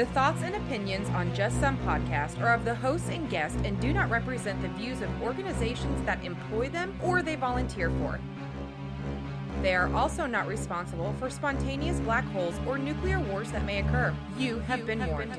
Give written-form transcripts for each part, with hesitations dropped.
The thoughts and opinions on Just Some Podcast are of the hosts and guests and do not represent the views of organizations that employ them or they volunteer for. They are also not responsible for spontaneous black holes or nuclear wars that may occur. You have been warned.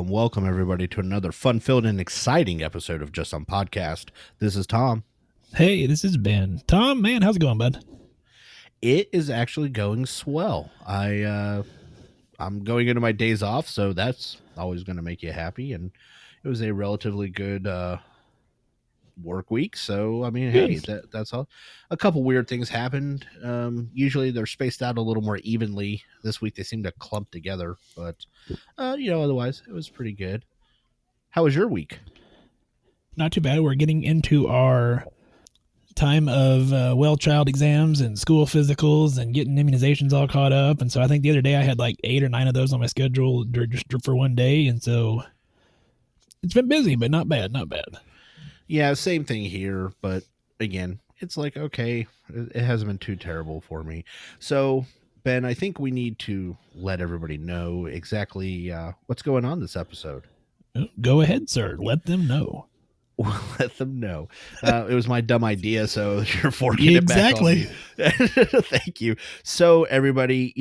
Welcome, everybody, to another fun-filled and exciting episode of Just Some Podcast. This is Tom. Hey, this is Ben. Tom, man, how's it going, bud? It is actually going swell. I'm going into my days off, so that's always going to make you happy. And it was a relatively good work week. So, I mean, hey, that's all. A couple weird things happened. Usually they're spaced out a little more evenly. This week they seem to clump together, but otherwise it was pretty good. How was your week? Not too bad. We're getting into our time of child exams and school physicals and getting immunizations all caught up. And so I think the other day I had like 8 or 9 of those on my schedule just for one day. And so it's been busy, but not bad. Yeah, same thing here. But again, it's like, okay, it hasn't been too terrible for me. So, Ben, I think we need to let everybody know exactly what's going on this episode. Go ahead, sir. Let them know. Let them know. It was my dumb idea, so you're forking it back on me. Thank you. So, everybody,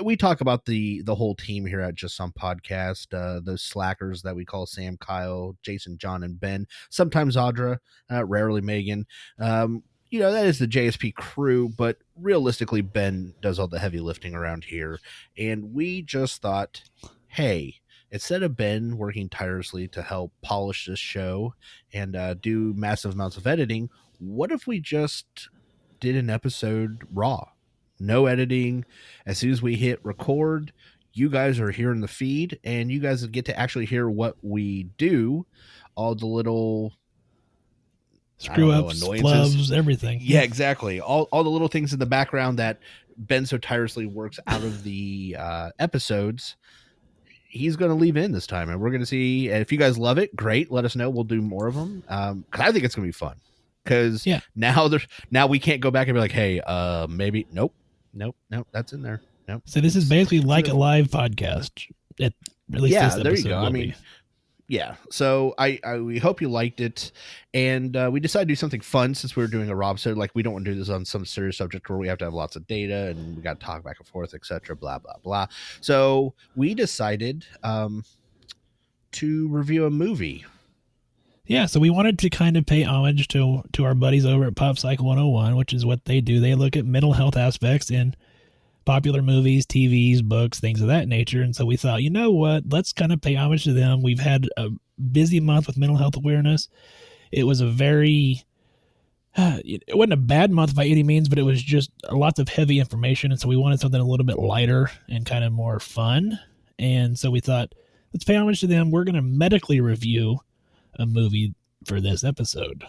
we talk about the whole team here at Just Some Podcast, those slackers that we call Sam, Kyle, Jason, John, and Ben, sometimes Audra, rarely Megan. That is the JSP crew, but realistically, Ben does all the heavy lifting around here. And we just thought, hey, instead of Ben working tirelessly to help polish this show and do massive amounts of editing, what if we just did an episode raw? No editing. As soon as we hit record, you guys are here in the feed, and you guys get to actually hear what we do, all the little screw-ups, flubs, everything. Yeah, exactly. All the little things in the background that Ben so tirelessly works out of the episodes. He's going to leave in this time, and we're going to see. And if you guys love it, great. Let us know. We'll do more of them. Because I think it's going to be fun. Because now we can't go back and be like, hey, maybe nope, that's in there. Nope. So this is basically like a live podcast. At least this there you go. I mean, yeah. So we hope you liked it, and we decided to do something fun since we were doing a Rob episode. Like, we don't want to do this on some serious subject where we have to have lots of data and we got to talk back and forth, etc. Blah blah blah. So we decided to review a movie. Yeah, so we wanted to kind of pay homage to our buddies over at Pop Psych 101, which is what they do. They look at mental health aspects in popular movies, TVs, books, things of that nature. And so we thought, you know what, let's kind of pay homage to them. We've had a busy month with mental health awareness. It was it wasn't a bad month by any means, but it was just lots of heavy information. And so we wanted something a little bit lighter and kind of more fun. And so we thought, let's pay homage to them. We're going to medically review a movie for this episode.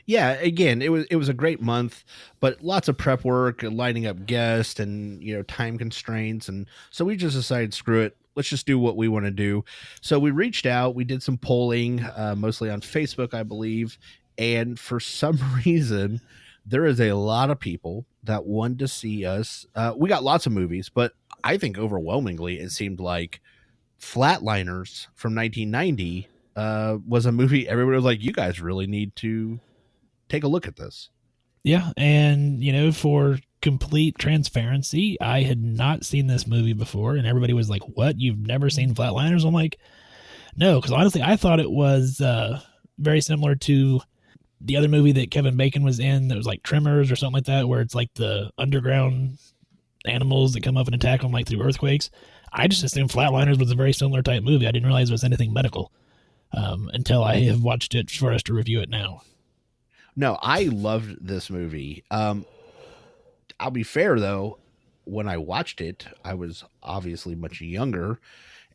Yeah, again, it was a great month, but lots of prep work, lining up guests, and time constraints, and so we just decided, screw it, let's just do what we want to do. So we reached out, we did some polling, mostly on Facebook, I believe, and for some reason, there is a lot of people that wanted to see us. We got lots of movies, but I think overwhelmingly it seemed like Flatliners from 1990 was a movie everybody was like, you guys really need to take a look at this. Yeah, and for complete transparency, I had not seen this movie before, and everybody was like, what, you've never seen Flatliners? I'm like, no, because honestly I thought it was very similar to the other movie that Kevin Bacon was in, that was like Tremors or something like that, where it's like the underground animals that come up and attack them like through earthquakes. I just assumed Flatliners was a very similar type movie. I didn't realize it was anything medical until I have watched it for us to review it now. No, I loved this movie. I'll be fair, though. When I watched it, I was obviously much younger,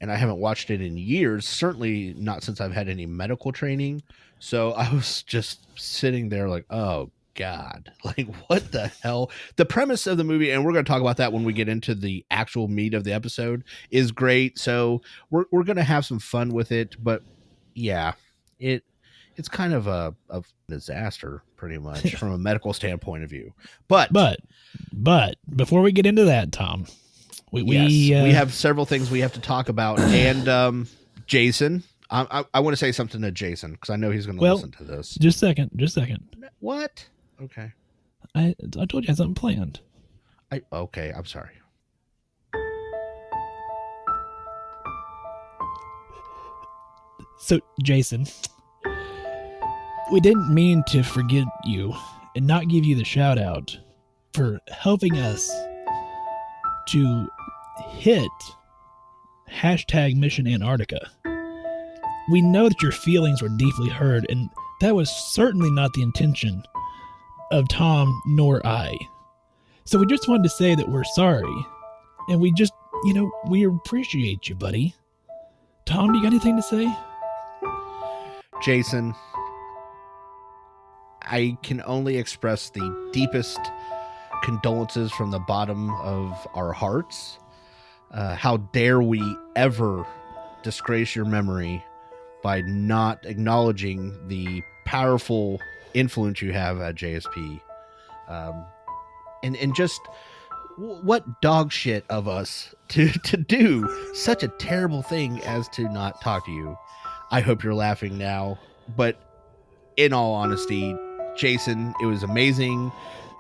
and I haven't watched it in years, certainly not since I've had any medical training. So I was just sitting there like, oh, God, like what the hell? The premise of the movie, and we're going to talk about that when we get into the actual meat of the episode, is great. So we're going to have some fun with it. But yeah, it's kind of a disaster pretty much from a medical standpoint of view. But before we get into that, Tom, we have several things we have to talk about. And Jason, I want to say something to Jason because I know he's going to listen to this. Just a second. What? Okay. I told you I had something planned. Okay, I'm sorry. So, Jason, we didn't mean to forget you and not give you the shout out for helping us to hit #Mission Antarctica. We know that your feelings were deeply hurt, and that was certainly not the intention of Tom nor I. So we just wanted to say that we're sorry, and we just, we appreciate you, buddy. Tom, do you got anything to say? Jason, I can only express the deepest condolences from the bottom of our hearts. How dare we ever disgrace your memory by not acknowledging the powerful influence you have at JSP. And just what dog shit of us to do such a terrible thing as to not talk to you. I hope you're laughing now, but in all honesty, Jason, it was amazing.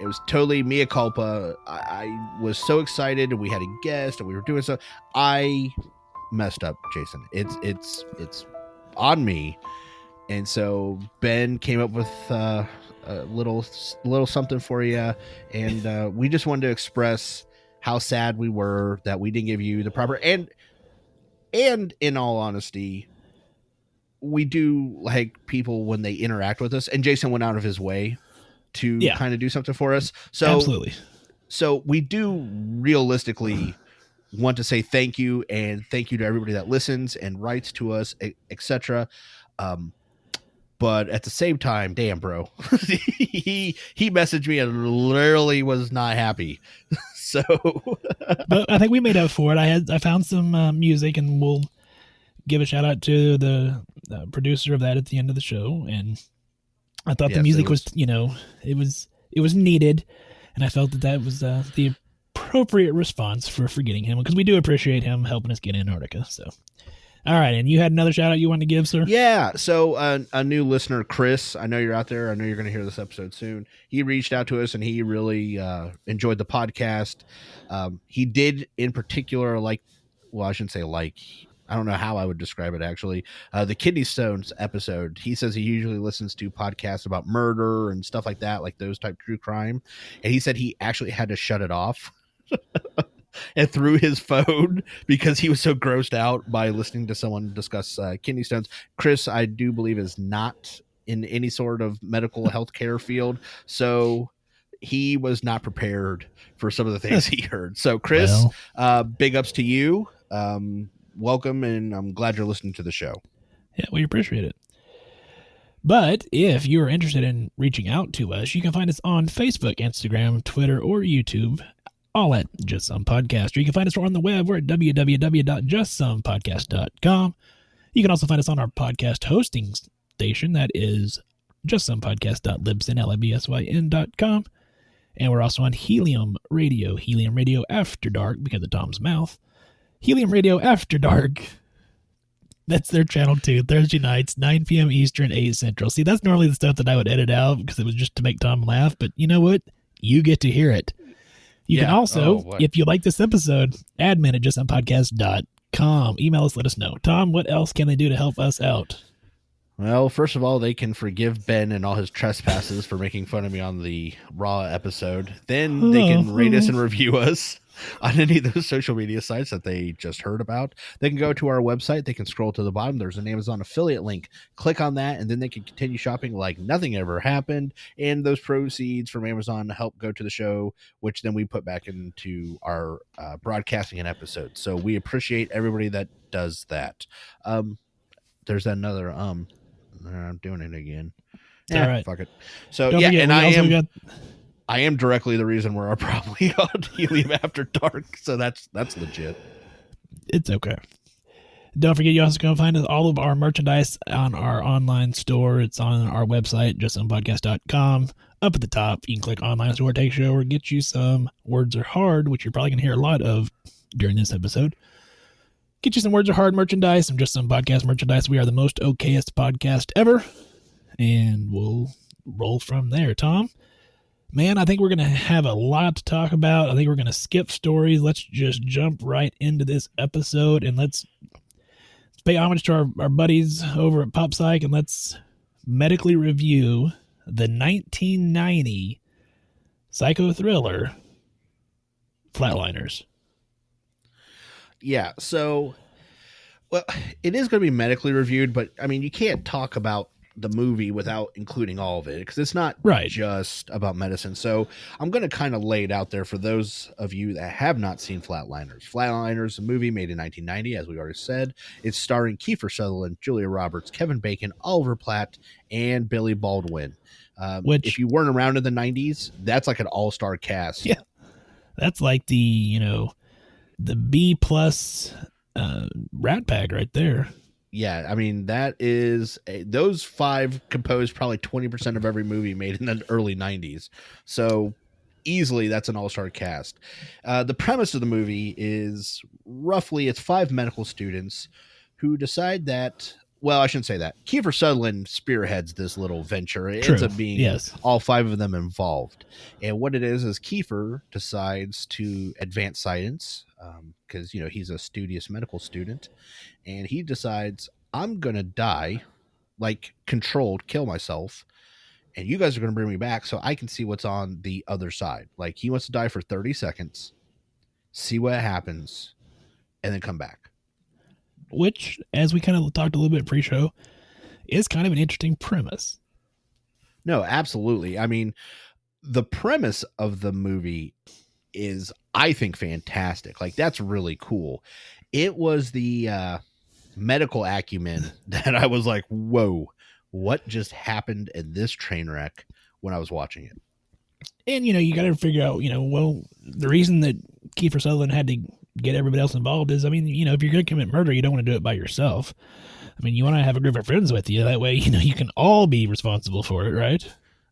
It was totally mea culpa. I was so excited, and we had a guest, and we were doing stuff. I messed up, Jason. It's on me. And so Ben came up with a little something for you, and we just wanted to express how sad we were that we didn't give you the proper and in all honesty, we do like people when they interact with us, and Jason went out of his way to kind of do something for us. So absolutely. So we do realistically want to say thank you, and thank you to everybody that listens and writes to us, etc. But at the same time, damn, bro, he messaged me and literally was not happy. So, but I think we made up for it. I found some music, and we'll give a shout out to the producer of that at the end of the show. And I thought the music was, it was needed, and I felt that was the appropriate response for forgetting him, because we do appreciate him helping us get Antarctica. So. All right, and you had another shout out you wanted to give, sir? Yeah, so a new listener, Chris, I know you're out there. I know you're going to hear this episode soon. He reached out to us, and he really enjoyed the podcast. He did, in particular, I shouldn't say I don't know how I would describe it, actually. The Kidney Stones episode, he says he usually listens to podcasts about murder and stuff like that, like those type true crime. And he said he actually had to shut it off. And threw his phone because he was so grossed out by listening to someone discuss kidney stones. Chris, I do believe, is not in any sort of medical healthcare field, so he was not prepared for some of the things he heard. So, Chris, big ups to you. Welcome, and I'm glad you're listening to the show. Yeah, we appreciate it. But if you're interested in reaching out to us, you can find us on Facebook, Instagram, Twitter, or YouTube. All at Just Some Podcast. Or you can find us on the web. We're at www.justsomepodcast.com. You can also find us on our podcast hosting station. That is justsomepodcast.libsyn.com. And we're also on Helium Radio After Dark, because of Tom's mouth. Helium Radio After Dark. That's their channel too. Thursday nights, 9 p.m. Eastern, 8 Central. See, that's normally the stuff that I would edit out because it was just to make Tom laugh. But you know what? You get to hear it. You can also, if you like this episode, admin at justsomepodcast.com. Email us, let us know. Tom, what else can they do to help us out? Well, first of all, they can forgive Ben and all his trespasses for making fun of me on the Raw episode. Then they can rate us and review us on any of those social media sites that they just heard about. They can go to our website. They can scroll to the bottom. There's an Amazon affiliate link. Click on that, and then they can continue shopping like nothing ever happened. And those proceeds from Amazon help go to the show, which then we put back into our broadcasting and episodes. So we appreciate everybody that does that. There's another I'm doing it again. All right. Fuck it. So Don't forget, and I am directly the reason we're probably on Helium After Dark. So that's legit. It's okay. Don't forget, you also can find all of our merchandise on our online store. It's on our website, justsomepodcast.com. Up at the top, you can click online store, take show, or get you some Words Are Hard, which you're probably going to hear a lot of during this episode. Get you some Words Are Hard merchandise, some Just Some Podcast merchandise. We are the most okayest podcast ever. And we'll roll from there. Tom, man, I think we're going to have a lot to talk about. I think we're going to skip stories. Let's just jump right into this episode, and let's pay homage to our buddies over at Pop Psych, and let's medically review the 1990 psycho thriller Flatliners. Yeah, so, well, it is going to be medically reviewed, but, I mean, you can't talk about the movie without including all of it, because it's not just about medicine. So I'm going to kind of lay it out there for those of you that have not seen Flatliners. Flatliners, a movie made in 1990, as we already said. It's starring Kiefer Sutherland, Julia Roberts, Kevin Bacon, Oliver Platt, and Billy Baldwin. Which, if you weren't around in the 90s, that's like an all-star cast. Yeah, that's like the B plus Rat Pack right there. Yeah, I mean, that is those five composed probably 20% of every movie made in the early 90s. So easily that's an all-star cast. The premise of the movie is roughly it's five medical students who decide that, well, I shouldn't say that. Kiefer Sutherland spearheads this little venture. It ends up being all five of them involved. And what it is Kiefer decides to advance science because, he's a studious medical student. And he decides, I'm going to die, like controlled, kill myself. And you guys are going to bring me back so I can see what's on the other side. Like, he wants to die for 30 seconds, see what happens, and then come back. Which, as we kind of talked a little bit pre-show, is kind of an interesting premise. No, absolutely. I mean, the premise of the movie is, I think, fantastic. Like, that's really cool. It was the medical acumen that I was like, whoa, what just happened in this train wreck when I was watching it? And, you got to figure out, well, the reason that Kiefer Sutherland had to get everybody else involved is, I mean, if you're going to commit murder, you don't want to do it by yourself. I mean, you want to have a group of friends with you. That way, you can all be responsible for it, right?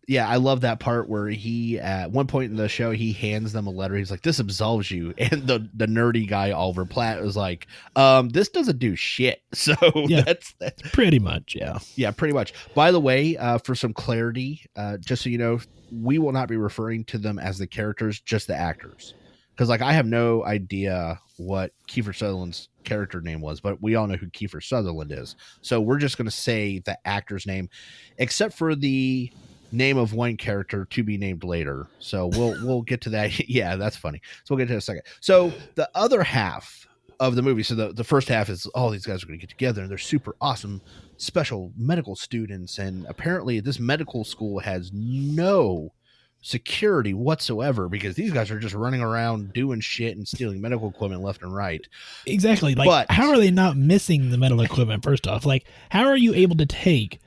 Yeah, I love that part where he, at one point in the show, he hands them a letter. He's like, this absolves you. And the nerdy guy, Oliver Platt, was like, this doesn't do shit. So yeah, that's pretty much. Yeah. Yeah, pretty much. By the way, for some clarity, just so you know, we will not be referring to them as the characters, just the actors. Because, I have no idea what Kiefer Sutherland's character name was, but we all know who Kiefer Sutherland is. So we're just going to say the actor's name, except for the name of one character to be named later. So we'll get to that. Yeah, that's funny. So we'll get to that in a second. So the other half of the movie, so the first half is all these guys are going to get together and they're super awesome special medical students. And apparently this medical school has no security whatsoever because these guys are just running around doing shit and stealing medical equipment left and right. Exactly. But how are they not missing the medical equipment? First off, how are you able to take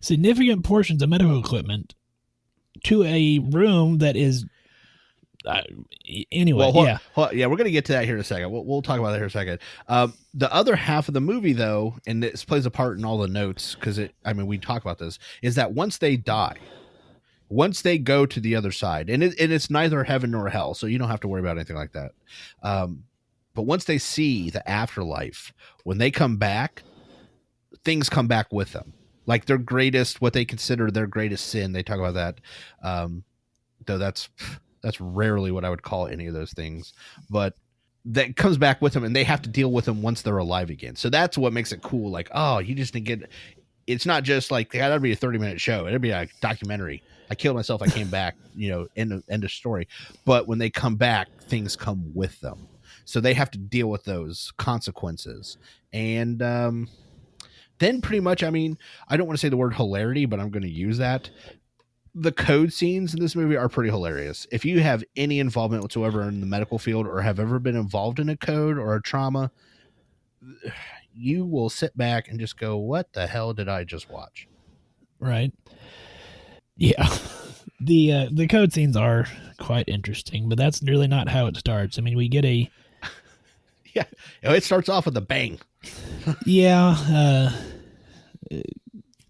significant portions of medical equipment to a room that is anyway? We're going to get to that here in a second. We'll talk about that here in a second. The other half of the movie, though, and this plays a part in all the notes because we talk about this, is that once they die, once they go to the other side, and it's neither heaven nor hell, so you don't have to worry about anything like that. But once they see the afterlife, when they come back, things come back with them. Like their greatest, what they consider their greatest sin. They talk about that. Though that's rarely what I would call any of those things, but that comes back with them and they have to deal with them once they're alive again. So that's what makes it cool. Like, oh, you just didn't get, it's not just like, that'd be a 30-minute show. It'd be a documentary. I killed myself. I came back, end of story. But when they come back, things come with them. So they have to deal with those consequences. And then pretty much, I mean, I don't want to say the word hilarity, but I'm going to use that. The code scenes in this movie are pretty hilarious. If you have any involvement whatsoever in the medical field or have ever been involved in a code or a trauma, you will sit back and just go, what the hell did I just watch? Right. Yeah. The code scenes are quite interesting, but that's really not how it starts. I mean, we get a... Yeah, it starts off with a bang. Yeah.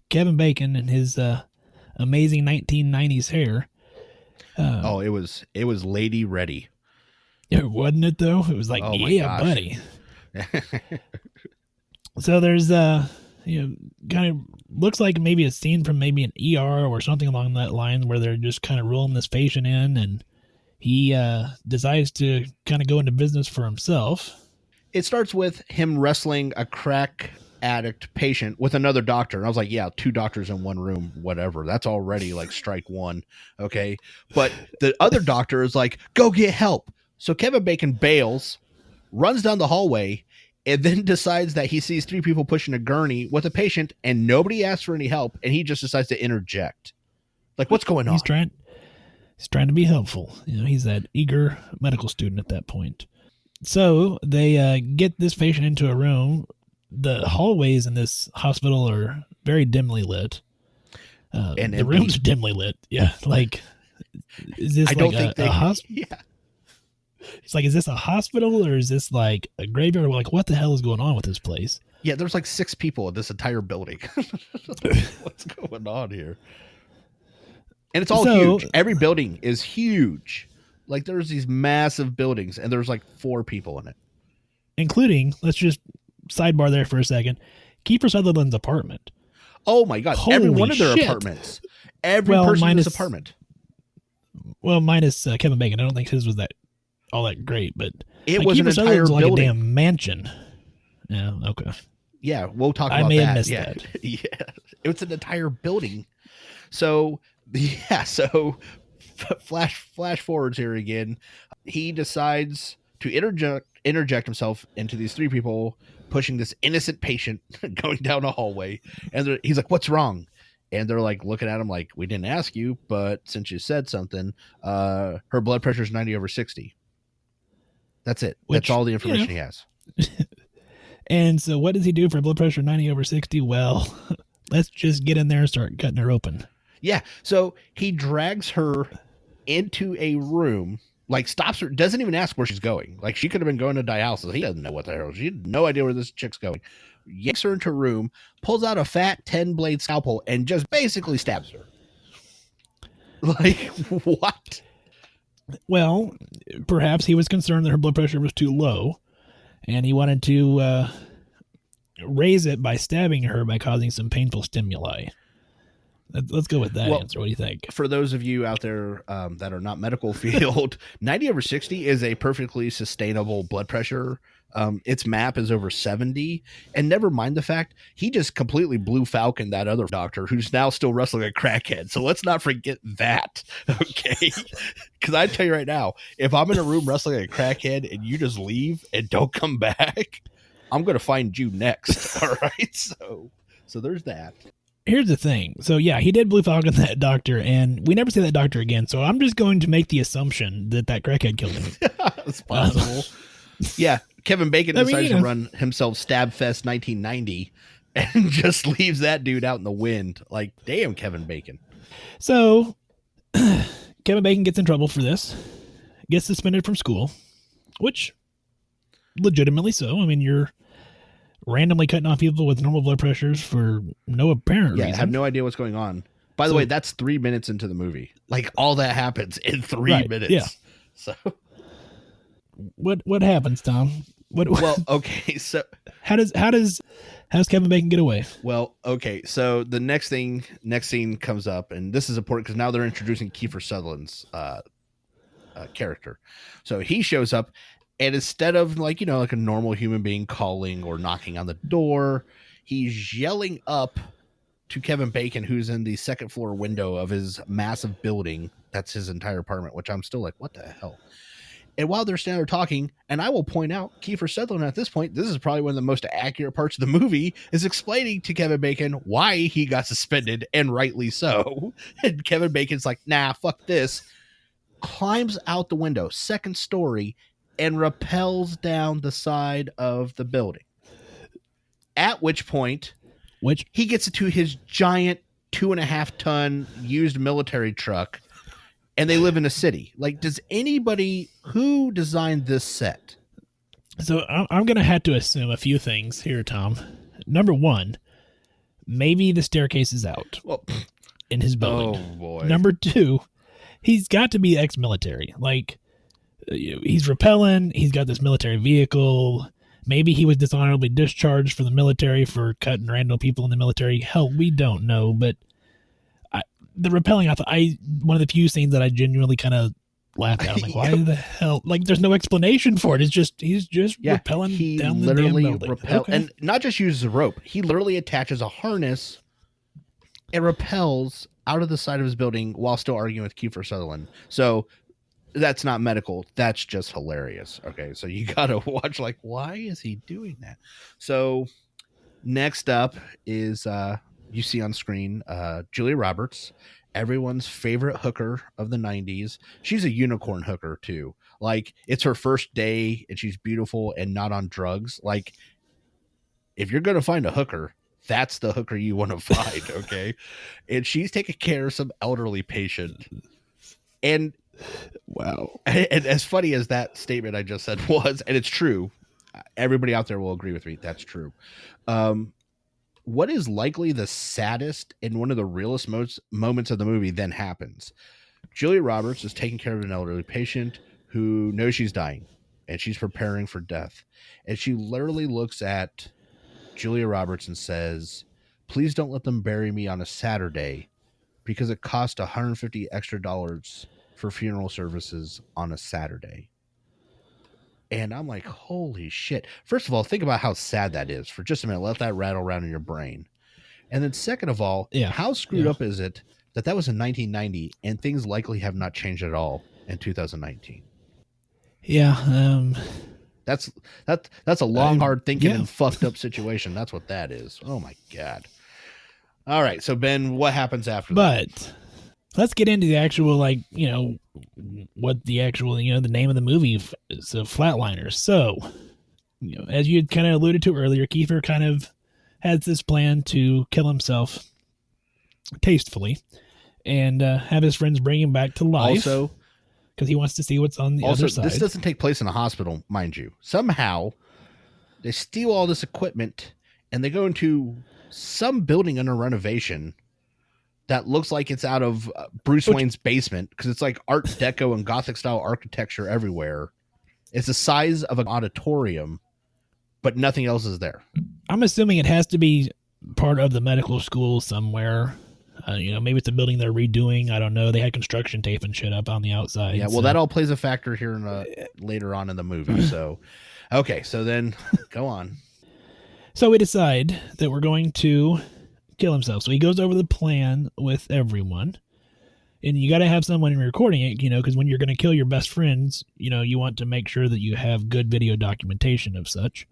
Kevin Bacon and his amazing 1990s hair. It was lady ready. Wasn't it, though? It was like, oh yeah, buddy. So there's kind of looks like maybe a scene from maybe an ER or something along that line where they're just kind of rolling this patient in, and he decides to kind of go into business for himself. It starts with him wrestling a crack addict patient with another doctor. And I was like, yeah, 2 doctors in one room, whatever. That's already like strike one. Okay. But the other doctor is like, go get help. So Kevin Bacon bails, runs down the hallway, and then decides that he sees 3 people pushing a gurney with a patient and nobody asks for any help. And he just decides to interject. Like, what's going on? He's trying to be helpful. He's that eager medical student at that point. So they get this patient into a room. The hallways in this hospital are very dimly lit. And the room's dimly lit. Yeah. Like, is this a hospital? Yeah. It's like, is this a hospital or is this like a graveyard? We're like, what the hell is going on with this place? Yeah, there's like 6 people in this entire building. What's going on here? And it's all huge. Every building is huge. Like, there's these massive buildings, and there's like 4 people in it. Including, let's just sidebar there for a second, Kiefer Sutherland's apartment. Oh my God. Holy every one of their shit. apartments. Every person in this apartment. Well, minus Kevin Bacon. I don't think his was all that great, but it was an entire building. Like a damn mansion. Yeah, okay. Yeah, we'll talk about that. I may have missed that. Yeah, it was an entire building. So, yeah, so flash forwards here again. He decides to interject himself into these 3 people pushing this innocent patient going down a hallway. And he's like, what's wrong? And they're like looking at him like, we didn't ask you, but since you said something, her blood pressure is 90/60. That's it. That's all the information he has. And so what does he do for blood pressure 90/60? Well, let's just get in there and start cutting her open. Yeah. So he drags her into a room, like stops her, doesn't even ask where she's going. Like, she could have been going to dialysis. He doesn't know what the hell. She had no idea where this chick's going. Yanks her into a room, pulls out a fat 10-blade scalpel, and just basically stabs her. Like, what? Well, perhaps he was concerned that her blood pressure was too low, and he wanted to raise it by stabbing her by causing some painful stimuli. Let's go with that answer. What do you think? For those of you out there that are not medical field, 90/60 is a perfectly sustainable blood pressure. Its map is over 70. And never mind the fact, he just completely blew Falcon, that other doctor, who's now still wrestling a crackhead. So let's not forget that. Okay. Because I tell you right now, if I'm in a room wrestling a crackhead and you just leave and don't come back, I'm going to find you next. All right. So there's that. Here's the thing. So yeah, he did blue Falcon that doctor, and we never see that doctor again. So I'm just going to make the assumption that crackhead killed him. It's possible. Yeah. Kevin Bacon decides to run himself Stabfest 1990 and just leaves that dude out in the wind. Like, damn, Kevin Bacon. So Kevin Bacon gets in trouble for this, gets suspended from school, which legitimately so. I mean, you're randomly cutting off people with normal blood pressures for no apparent reason. I have no idea what's going on. By the way, that's 3 minutes into the movie. Like, all that happens in 3 minutes. Yeah. So what happens, Tom? Well, okay, so how's Kevin Bacon get away? Well, okay, so the next scene comes up, and this is important because now they're introducing Kiefer Sutherland's character. So he shows up, and instead of like a normal human being calling or knocking on the door, he's yelling up to Kevin Bacon, who's in the second floor window of his massive building. That's his entire apartment, which I'm still like, what the hell? And while they're standing there talking, and I will point out, Kiefer Sutherland at this point, this is probably one of the most accurate parts of the movie, is explaining to Kevin Bacon why he got suspended, and rightly so. And Kevin Bacon's like, nah, fuck this. Climbs out the window, second story, and rappels down the side of the building. At which point, he gets into his giant 2.5-ton used military truck, and they live in a city. Like, does anybody who designed this set? So I'm going to have to assume a few things here, Tom. Number one, maybe the staircase is out in his building. Oh, boy. Number two, he's got to be ex-military. Like, he's rappelling. He's got this military vehicle. Maybe he was dishonorably discharged from the military for cutting random people in the military. Hell, we don't know. But the rappelling, one of the few scenes that I genuinely kind of laughed at. I'm like, why the hell? Like, there's no explanation for it. It's just he's just rappelling down the damn building. And not just uses a rope. He literally attaches a harness and rappels out of the side of his building while still arguing with Kiefer Sutherland. So that's not medical. That's just hilarious. Okay, so you gotta watch, like, why is he doing that? So next up is you see on screen Julia Roberts, everyone's favorite hooker of the 90s. She's a unicorn hooker too. Like, it's her first day and she's beautiful and not on drugs. Like, if you're gonna find a hooker, that's the hooker you want to find. Okay. And she's taking care of some elderly patient. And wow. And as funny as that statement I just said was, and it's true, everybody out there will agree with me, that's true. What is likely the saddest and one of the realest moments of the movie then happens. Julia Roberts is taking care of an elderly patient who knows she's dying and she's preparing for death. And she literally looks at Julia Roberts and says, please don't let them bury me on a Saturday because it cost $150 extra for funeral services on a Saturday. And I'm like, holy shit. First of all, think about how sad that is for just a minute. Let that rattle around in your brain. And then second of all, how screwed up is it that was in 1990 and things likely have not changed at all in 2019? Yeah. That's a long, hard thinking and fucked up situation. That's what that is. Oh my God. All right. So Ben, what happens after that? But let's get into the actual, what the actual, the name of the movie is, Flatliners. So, as you had kind of alluded to earlier, Kiefer kind of has this plan to kill himself tastefully and have his friends bring him back to life. Also, because he wants to see what's on the other side. This doesn't take place in a hospital, mind you. Somehow, they steal all this equipment and they go into some building under renovation that looks like it's out of Bruce Wayne's basement because it's like Art Deco and Gothic style architecture everywhere. It's the size of an auditorium, but nothing else is there. I'm assuming it has to be part of the medical school somewhere. Maybe it's a building they're redoing. I don't know. They had construction tape and shit up on the outside. Yeah, well, that all plays a factor here later on in the movie. So, okay, so then go on. So we decide that we're going to kill himself. So he goes over the plan with everyone. And you got to have someone recording it, because when you're going to kill your best friends, you want to make sure that you have good video documentation of such.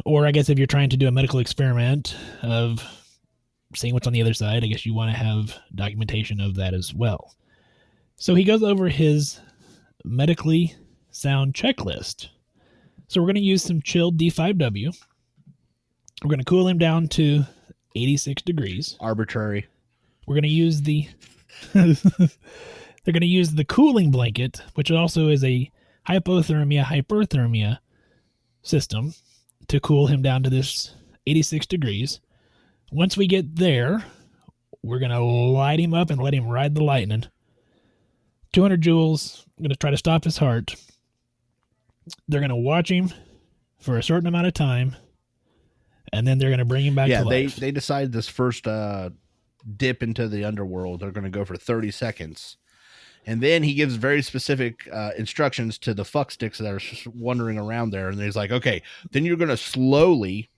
Or I guess if you're trying to do a medical experiment of seeing what's on the other side, I guess you want to have documentation of that as well. So he goes over his medically sound checklist. So we're going to use some chilled D5W. We're going to cool him down to 86 degrees. Arbitrary. We're going to use they're going to use the cooling blanket, which also is a hypothermia system to cool him down to this 86 degrees. Once we get there, we're going to light him up and let him ride the lightning. 200 joules. I'm going to try to stop his heart. They're going to watch him for a certain amount of time, and then they're going to bring him back to life. They decide this first dip into the underworld, they're going to go for 30 seconds. And then he gives very specific instructions to the fuck sticks that are just wandering around there. And he's like, okay, then you're going to slowly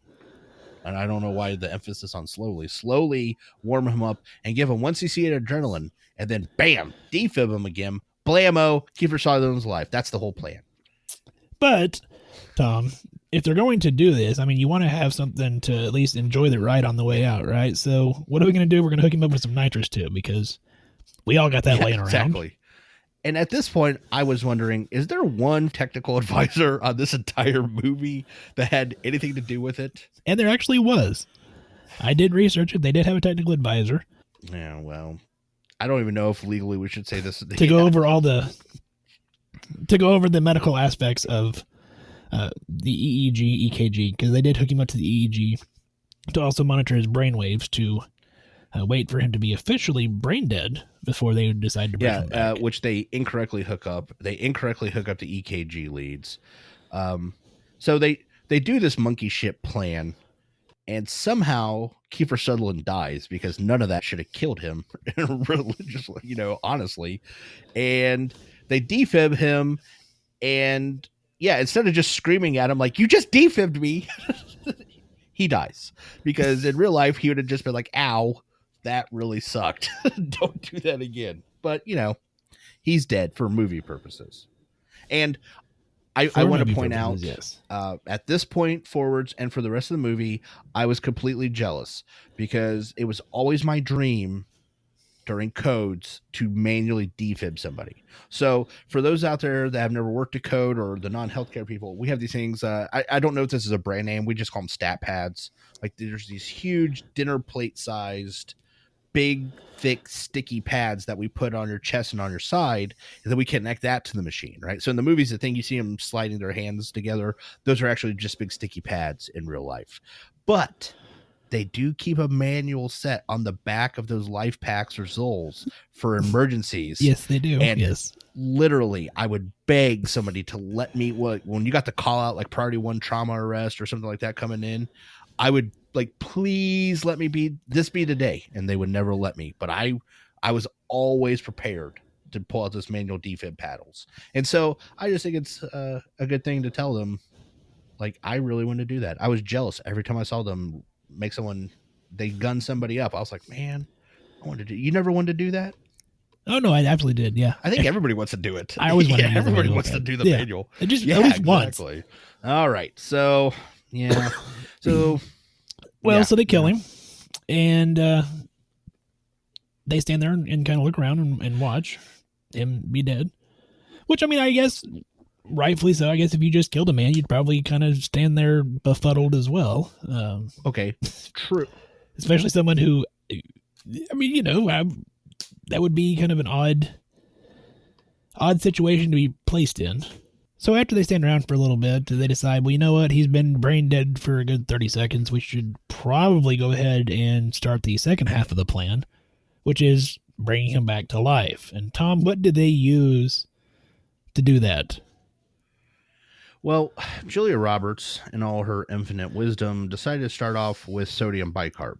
and I don't know why the emphasis on slowly warm him up and give him 1 cc of adrenaline, and then bam, defib him again, blammo, Kiefer Sutherland's life. That's the whole plan. But, Tom, if they're going to do this, I mean, you want to have something to at least enjoy the ride on the way out, right? So what are we going to do? We're going to hook him up with some nitrous too, because we all got that laying around. Exactly. And at this point, I was wondering, is there one technical advisor on this entire movie that had anything to do with it? And there actually was. I did research it. They did have a technical advisor. Yeah, well, I don't even know if legally we should say this. To go over the medical aspects of the EEG, EKG, because they did hook him up to the EEG to also monitor his brain waves to wait for him to be officially brain dead before they decide to bring him back. Which they incorrectly hook up. They incorrectly hook up the EKG leads. So they do this monkey shit plan, and somehow Kiefer Sutherland dies because none of that should have killed him, religiously, honestly. And they defib him, and instead of just screaming at him like, you just defibbed me, he dies. Because in real life, he would have just been like, ow, that really sucked. Don't do that again. But, he's dead for movie purposes. And I want to point out, yes. At this point forwards and for the rest of the movie, I was completely jealous because it was always my dream during codes to manually defib somebody. So for those out there that have never worked a code, or the non-healthcare people, we have these things. I don't know if this is a brand name. We just call them stat pads. Like there's these huge dinner plate sized, big, thick, sticky pads that we put on your chest and on your side, and then we connect that to the machine, right? So in the movies, the thing you see them sliding their hands together, those are actually just big sticky pads in real life. But they do keep a manual set on the back of those life packs or Zols for emergencies. Yes, they do. And yes, literally, I would beg somebody to let me, when you got the call out like priority 1 trauma arrest or something like that coming in, I would like, please let me be the day. And they would never let me. But I was always prepared to pull out this manual defib paddles. And so I just think it's a good thing to tell them, like, I really want to do that. I was jealous every time I saw them they gun somebody up. I was like, man, you never wanted to do that? Oh no, I absolutely did. Yeah. I think everybody wants to do it. I always want to do everybody wants to do the manual. At least once. All right. So, yeah. So, so they kill him, and they stand there and kind of look around and watch him be dead. Which, I mean, I guess rightfully so. I guess if you just killed a man, you'd probably kind of stand there befuddled as well. Okay, true. Especially someone who, I mean, that would be kind of an odd situation to be placed in. So after they stand around for a little bit, they decide, well, you know what? He's been brain dead for a good 30 seconds. We should probably go ahead and start the second half of the plan, which is bringing him back to life. And Tom, what did they use to do that? Well, Julia Roberts, in all her infinite wisdom, decided to start off with sodium bicarb.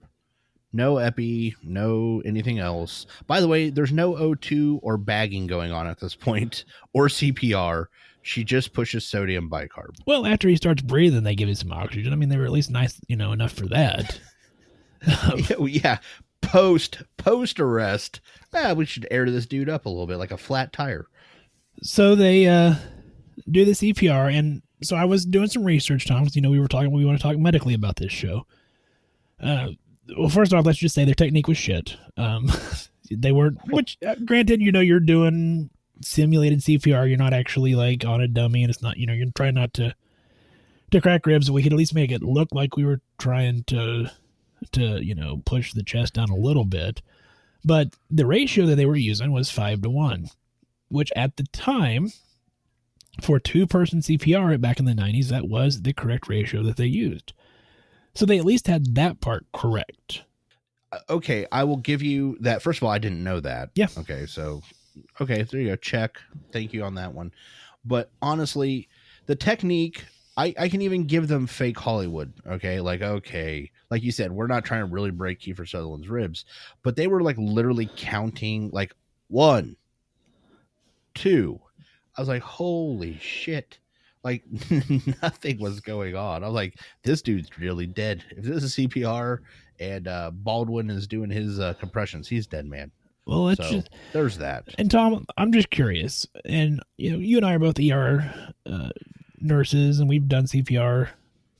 No epi, no anything else. By the way, there's no O2 or bagging going on at this point, or CPR. She just pushes sodium bicarb. Well, after he starts breathing, they give him some oxygen. I mean, they were at least nice, enough for that. Yeah. Post arrest, we should air this dude up a little bit like a flat tire. So they do the CPR, and so I was doing some research, Tom, because we want to talk medically about this show. Well, first off, let's just say their technique was shit. They weren't, which granted, you're doing simulated CPR. You're not actually like on a dummy, and it's not, you're trying not to crack ribs. We could at least make it look like we were trying to push the chest down a little bit. But the ratio that they were using was 5-1, which at the time, for 2-person CPR back in the 90s, that was the correct ratio that they used. So they at least had that part correct. Okay, I will give you that. First of all, I didn't know that. Yeah. Okay, there you go. Check. Thank you on that one. But honestly, the technique, I can even give them fake Hollywood. Okay, like you said, we're not trying to really break Kiefer Sutherland's ribs, but they were like literally counting like 1, 2. I was like, holy shit. Like nothing was going on. I was like, this dude's really dead. If this is CPR and Baldwin is doing his compressions, he's dead, man. Well, that's So just, there's that. and Tom, I'm just curious, and you and I are both ER nurses, and we've done CPR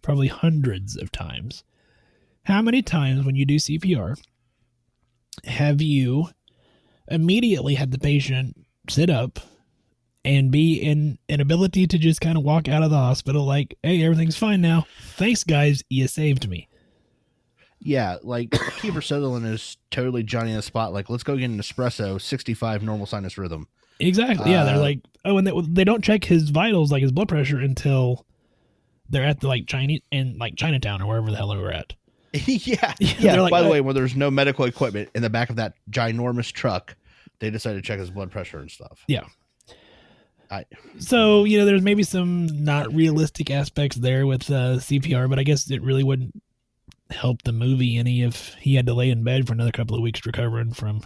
probably hundreds of times. How many times when you do CPR have you immediately had the patient sit up and be in an ability to just kind of walk out of the hospital like, hey, everything's fine now. Thanks, guys. You saved me. Yeah, like Kiefer Sutherland is totally Johnny on the spot. Like, let's go get an espresso, 65 normal sinus rhythm. Exactly. Yeah, they're like, oh, and they don't check his vitals, like his blood pressure, until they're at the like Chinese in like Chinatown or wherever the hell they were at. Yeah. Like, by the way, when there's no medical equipment in the back of that ginormous truck, they decided to check his blood pressure and stuff. Yeah. So, there's maybe some not realistic aspects there with CPR, but I guess it really wouldn't help the movie any if he had to lay in bed for another couple of weeks recovering from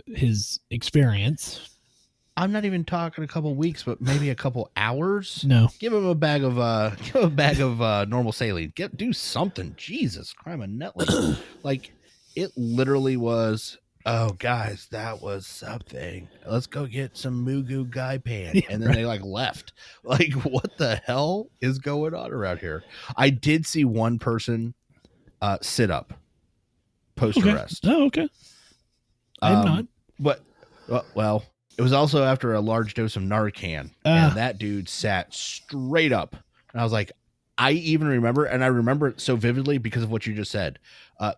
his experience. I'm not even talking a couple weeks, but maybe a couple hours. No, give him a bag of normal saline. Do something. Jesus, crime and Netley. Like, it literally was. Oh, guys, that was something. Let's go get some Mugu Guy Pan. Yeah, and then they like left. Like, what the hell is going on around here? I did see one person sit up post arrest. Okay. Oh, okay. I'm not. But, well, it was also after a large dose of Narcan. And that dude sat straight up. And I was like, I even remember, and I remember it so vividly because of what you just said.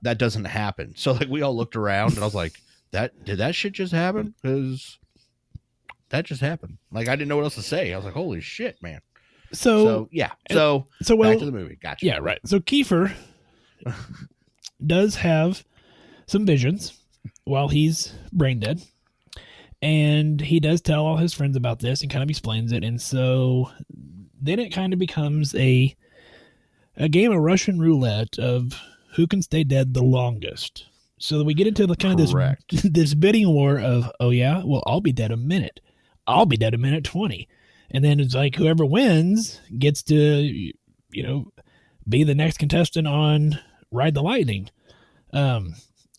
That doesn't happen. So like we all looked around and I was like, did that shit just happen? Because that just happened. Like I didn't know what else to say. I was like, holy shit, man. So yeah. So back to the movie. Gotcha. Yeah, right. So Kiefer does have some visions while he's brain dead. And he does tell all his friends about this and kind of explains it. And so then it kind of becomes a game of Russian roulette of who can stay dead the longest. So we get into the kind of this bidding war of, oh yeah, well, I'll be dead a minute. I'll be dead a minute 20. And then it's like whoever wins gets to, be the next contestant on Ride the Lightning,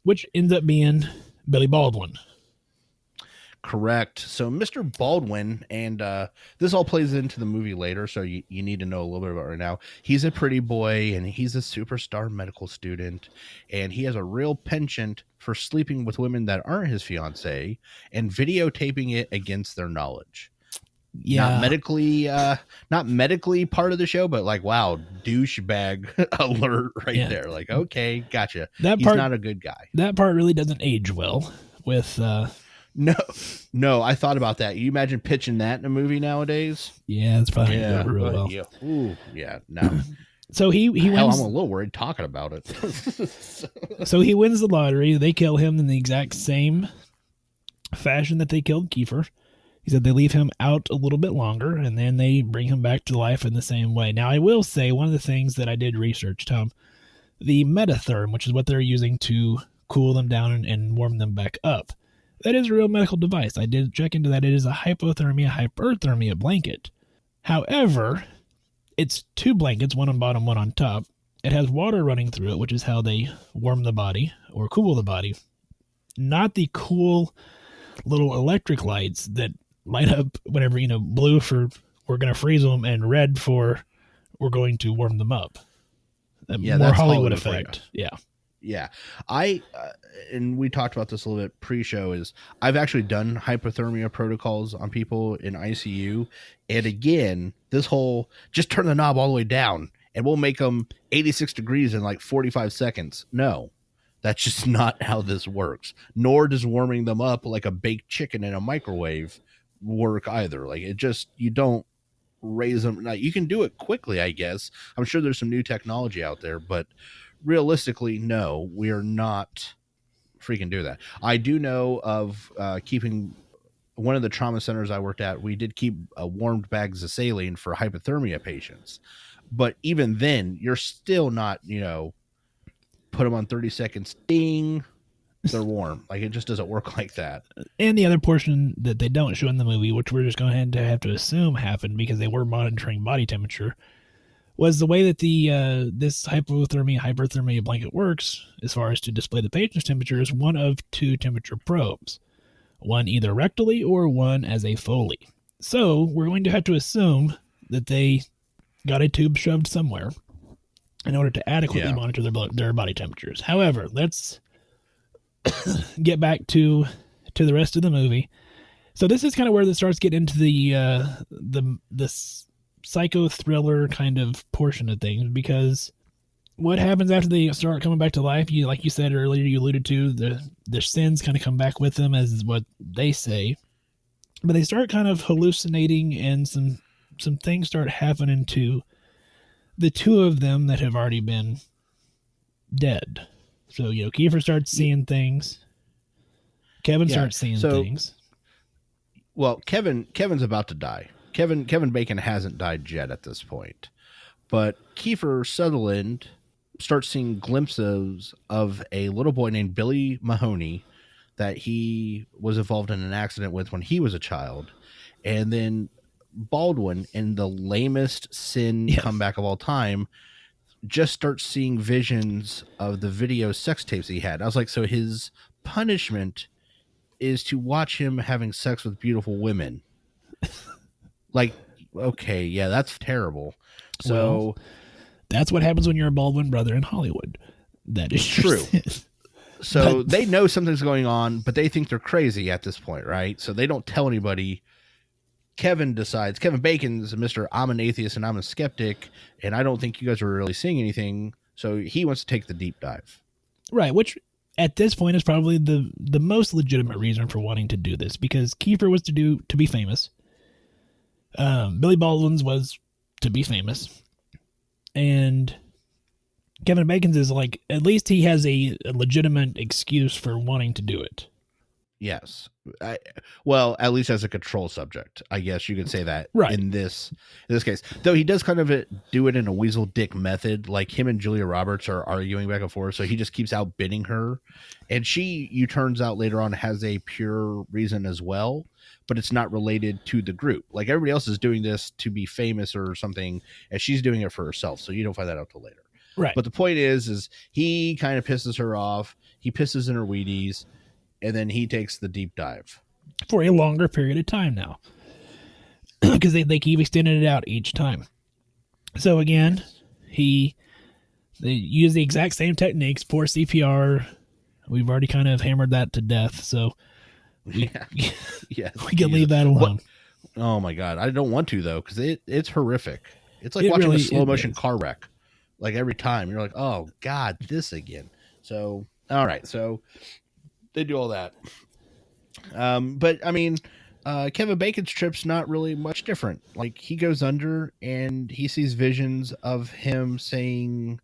which ends up being Billy Baldwin. Correct. So Mr. Baldwin, and this all plays into the movie later, so you need to know a little bit about it right now. He's a pretty boy, and he's a superstar medical student, and he has a real penchant for sleeping with women that aren't his fiancée and videotaping it against their knowledge. Yeah, not medically part of the show, but like, wow, douchebag alert right there. Like, okay, gotcha. He's not a good guy. That part really doesn't age well with. No, I thought about that. You imagine pitching that in a movie nowadays? Yeah, it's probably not real well. Yeah. Ooh, yeah, no. So he wins. I'm a little worried talking about it. So he wins the lottery. They kill him in the exact same fashion that they killed Kiefer. He said they leave him out a little bit longer, and then they bring him back to life in the same way. Now, I will say one of the things that I did research, Tom, the metatherm, which is what they're using to cool them down and warm them back up. That is a real medical device. I did check into that. It is a hypothermia blanket. However, it's two blankets, one on bottom, one on top. It has water running through it, which is how they warm the body or cool the body. Not the cool little electric lights that light up whenever, blue for we're going to freeze them and red for we're going to warm them up. Yeah, more that's Hollywood effect. Yeah. Yeah. And we talked about this a little bit pre-show, is I've actually done hypothermia protocols on people in ICU. And again, this whole just turn the knob all the way down and we'll make them 86 degrees in like 45 seconds. No, that's just not how this works. Nor does warming them up like a baked chicken in a microwave work either. Like you don't raise them. Now, you can do it quickly, I guess. I'm sure there's some new technology out there, but realistically, no, we are not freaking do that. I do know of keeping one of the trauma centers I worked at. We did keep warmed bags of saline for hypothermia patients, but even then, you're still not, put them on 30 seconds, ding, they're warm. Like, it just doesn't work like that. And the other portion that they don't show in the movie, which we're just going to have to assume happened because they were monitoring body temperature, was the way that the this hyperthermia blanket works as far as to display the patient's temperature is one of two temperature probes, one either rectally or one as a Foley. So we're going to have to assume that they got a tube shoved somewhere in order to adequately monitor their body temperatures. However, let's get back to the rest of the movie. So this is kind of where it starts getting into the psycho thriller kind of portion of things, because what happens after they start coming back to life, like you said earlier, you alluded to, the sins kind of come back with them, as is what they say. But they start kind of hallucinating, and some things start happening to the two of them that have already been dead. So, Kiefer starts seeing things. Kevin starts seeing things. Well, Kevin's about to die. Kevin Bacon hasn't died yet at this point. But Kiefer Sutherland starts seeing glimpses of a little boy named Billy Mahoney that he was involved in an accident with when he was a child. And then Baldwin, in the lamest sin comeback of all time, just starts seeing visions of the video sex tapes he had. I was like, so his punishment is to watch him having sex with beautiful women. Like, okay, yeah, that's terrible. So that's what happens when you're a Baldwin brother in Hollywood. That is true. So they know something's going on, but they think they're crazy at this point, right? So they don't tell anybody. Kevin Bacon's Mr. I'm an atheist and I'm a skeptic, and I don't think you guys are really seeing anything. So he wants to take the deep dive. Right, which at this point is probably the most legitimate reason for wanting to do this, because Kiefer was to be famous. Billy Baldwin's was to be famous. And Kevin Bacon's is like, at least he has a legitimate excuse for wanting to do it. Yes. Well, at least as a control subject, I guess you could say that in this case. Though he does kind of do it in a weasel dick method. Like, him and Julia Roberts are arguing back and forth, so he just keeps outbidding her. And you turns out later on, has a pure reason as well, but it's not related to the group. Like, everybody else is doing this to be famous or something, and she's doing it for herself, so you don't find that out till later. Right. But the point is he kind of pisses her off. He pisses in her Wheaties. And then he takes the deep dive for a longer period of time now, because they keep extending it out each time. So again, they use the exact same techniques for CPR. We've already kind of hammered that to death, so we can leave that alone. Oh my God, I don't want to though, because it's horrific. It's like watching a slow motion car wreck. Like, every time you're like, oh God, this again. So all right, so they do all that. But I mean, Kevin Bacon's trip's not really much different. Like, he goes under and he sees visions of him saying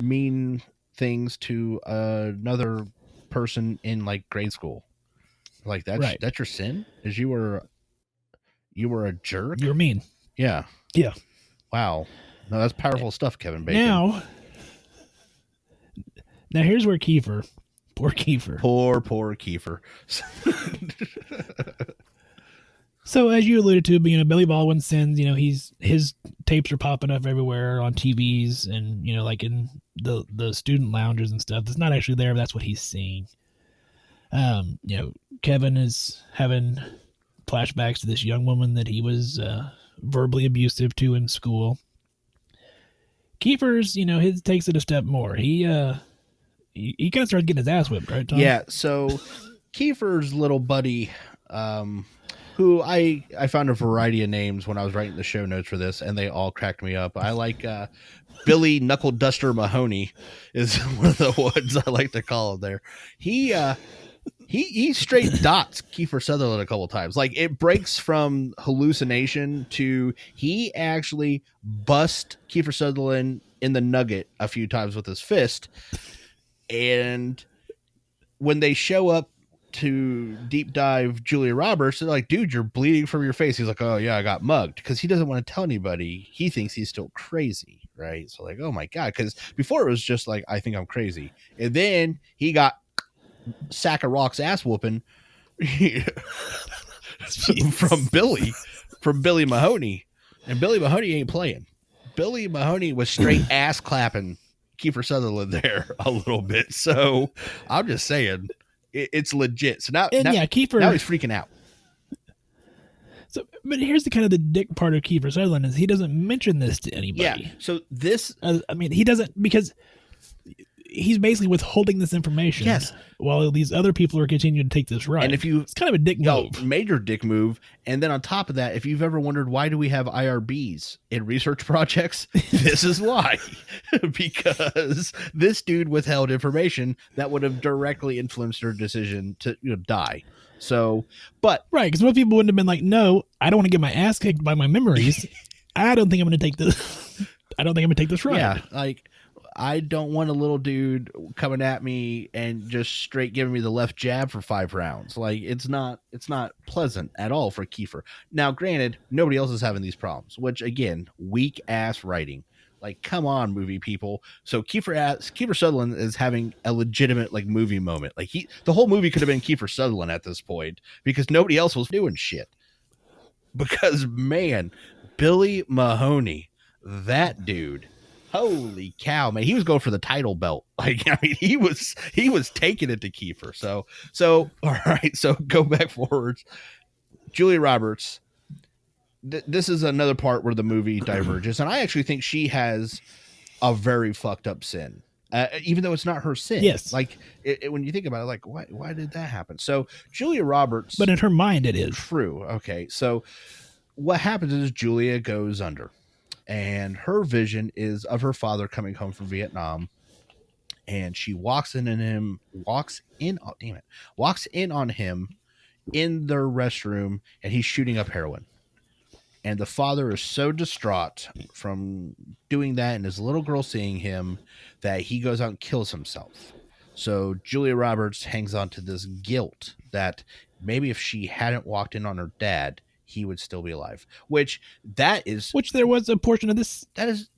mean things to another person in like grade school. Like, that's your sin? Is you were a jerk? You're mean. Yeah. Yeah. Wow. No, that's powerful stuff, Kevin Bacon. Now here's where Kiefer. Poor Kiefer. Poor Kiefer. So, as you alluded to, Billy Baldwin sins, his tapes are popping up everywhere on TVs and, like in the student lounges and stuff. It's not actually there, but that's what he's seeing. Kevin is having flashbacks to this young woman that he was verbally abusive to in school. Kiefer's, his takes it a step more. He kind of started getting his ass whipped, right, Tom? Yeah, so Kiefer's little buddy, who I found a variety of names when I was writing the show notes for this, and they all cracked me up. I like Billy Knuckle Duster Mahoney is one of the ones I like to call him there. He straight dots Kiefer Sutherland a couple of times. Like, it breaks from hallucination to he actually bust Kiefer Sutherland in the nugget a few times with his fist. And when they show up to deep dive Julia Roberts, they're like, dude, you're bleeding from your face. He's like, oh yeah, I got mugged, because he doesn't want to tell anybody. He thinks he's still crazy, right? So like, oh my God, because before it was just like, I think I'm crazy, and then he got sack of rocks ass whooping from Billy Mahoney. And Billy Mahoney ain't playing. Billy Mahoney was straight ass clapping Kiefer Sutherland there a little bit. So I'm just saying it's legit. So now Kiefer, now he's freaking out. So, but here's the kind of the dick part of Kiefer Sutherland is he doesn't mention this to anybody. Yeah. So this, he doesn't, because he's basically withholding this information. Yes. While these other people are continuing to take this ride. And it's kind of a dick move. Major dick move. And then on top of that, if you've ever wondered why do we have IRBs in research projects, this is why. Because this dude withheld information that would have directly influenced her decision to die. So, but right, because most people wouldn't have been like, no, I don't want to get my ass kicked by my memories. I don't think I'm going to take this. I don't think I'm going to take this ride. Yeah, like I don't want a little dude coming at me and just straight giving me the left jab for 5 rounds. Like it's not pleasant at all for Kiefer. Now, granted, nobody else is having these problems, which again, weak ass writing. Like, come on, movie people. So Kiefer Sutherland is having a legitimate like movie moment. Like the whole movie could have been Kiefer Sutherland at this point because nobody else was doing shit. Because man, Billy Mahoney, that dude, holy cow, man, he was going for the title belt. Like, I mean, he was taking it to Kiefer. So all right, so go back forwards. Julia Roberts. This is another part where the movie diverges, and I actually think she has a very fucked up sin, even though it's not her sin. Yes, like when you think about it, like why did that happen? So Julia Roberts, but in her mind, it is true. Okay, so what happens is Julia goes under, and her vision is of her father coming home from Vietnam, and she walks in on him in their restroom, and he's shooting up heroin. And the father is so distraught from doing that and his little girl seeing him that he goes out and kills himself. So Julia Roberts hangs on to this guilt that maybe if she hadn't walked in on her dad, he would still be alive. Which there was a portion of this. That's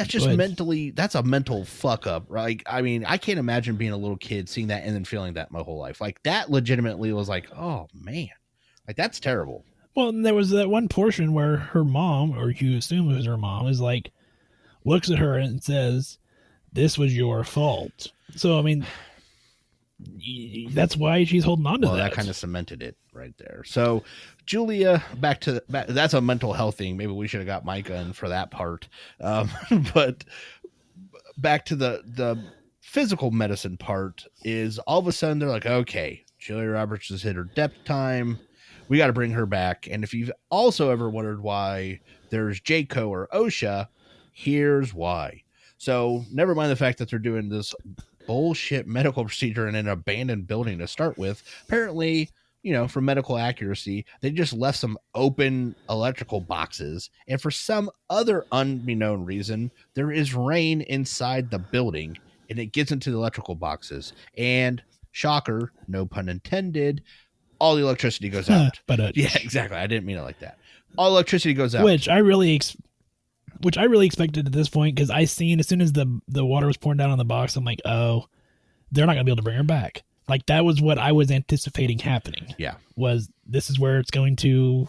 just mentally, that's a mental fuck up. Right? I mean, I can't imagine being a little kid seeing that and then feeling that my whole life. Like that legitimately was like, oh man, like that's terrible. Well, and there was that one portion where her mom, or you assume it was her mom, is like, looks at her and says, "This was your fault." So, I mean, that's why she's holding on to that. Well, that kind of cemented it right there. So, Julia, back that's a mental health thing. Maybe we should have got Micah in for that part. But back to the physical medicine part is all of a sudden they're like, okay, Julia Roberts has hit her depth time. We got to bring her back. And if you've also ever wondered why there's Jayco or OSHA, here's why. So never mind the fact that they're doing this bullshit medical procedure in an abandoned building to start with. Apparently, for medical accuracy, they just left some open electrical boxes. And for some other unbeknown reason, there is rain inside the building and it gets into the electrical boxes. And shocker, no pun intended, all the electricity goes out. Yeah, exactly. I didn't mean it like that. All electricity goes out. Which I really expected at this point, because I seen as soon as the water was pouring down on the box, I'm like, oh, they're not going to be able to bring her back. Like that was what I was anticipating happening. Yeah. Was this is where it's going to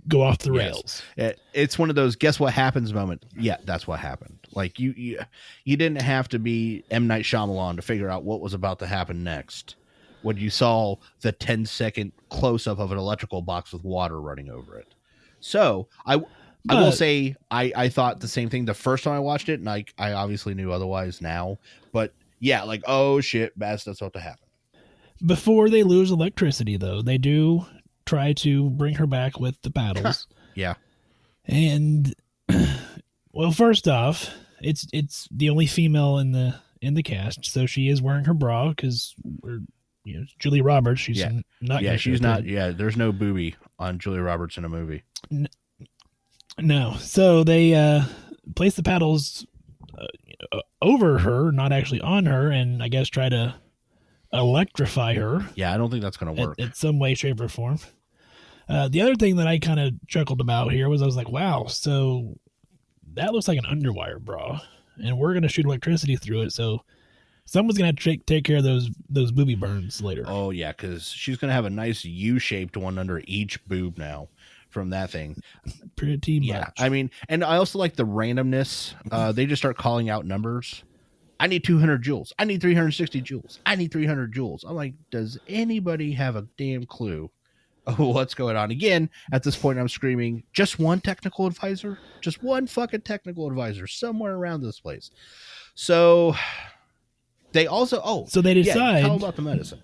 go off the rails. Yes. It's one of those guess what happens moment. Yeah, that's what happened. Like you didn't have to be M. Night Shyamalan to figure out what was about to happen next when you saw the 10-second close-up of an electrical box with water running over it. So I will say I thought the same thing the first time I watched it, and I obviously knew otherwise now. But yeah, like, oh shit, bad stuff's about to happen. Before they lose electricity, though, they do try to bring her back with the paddles. Yeah. And well, first off, it's the only female in the cast, so she is wearing her bra because Julia Roberts. She's not. Yeah, she's not. Yeah, there's no boobie on Julia Roberts in a movie. No. So they place the paddles over her, not actually on her, and I guess try to electrify her. Yeah, I don't think that's going to work. In some way, shape, or form. The other thing that I kind of chuckled about here was I was like, wow, so that looks like an underwire bra, and we're going to shoot electricity through it, so Someone's gonna have to take care of those booby burns later. Oh yeah, because she's gonna have a nice U-shaped one under each boob now from that thing. Pretty much. Yeah, I mean, and I also like the randomness. They just start calling out numbers. I need 200 joules. I need 360 joules. I need 300 joules. I'm like, does anybody have a damn clue what's going on? Again, at this point, I'm screaming, just one technical advisor? Just one fucking technical advisor somewhere around this place. So they also, so they decide. Tell about the medicine.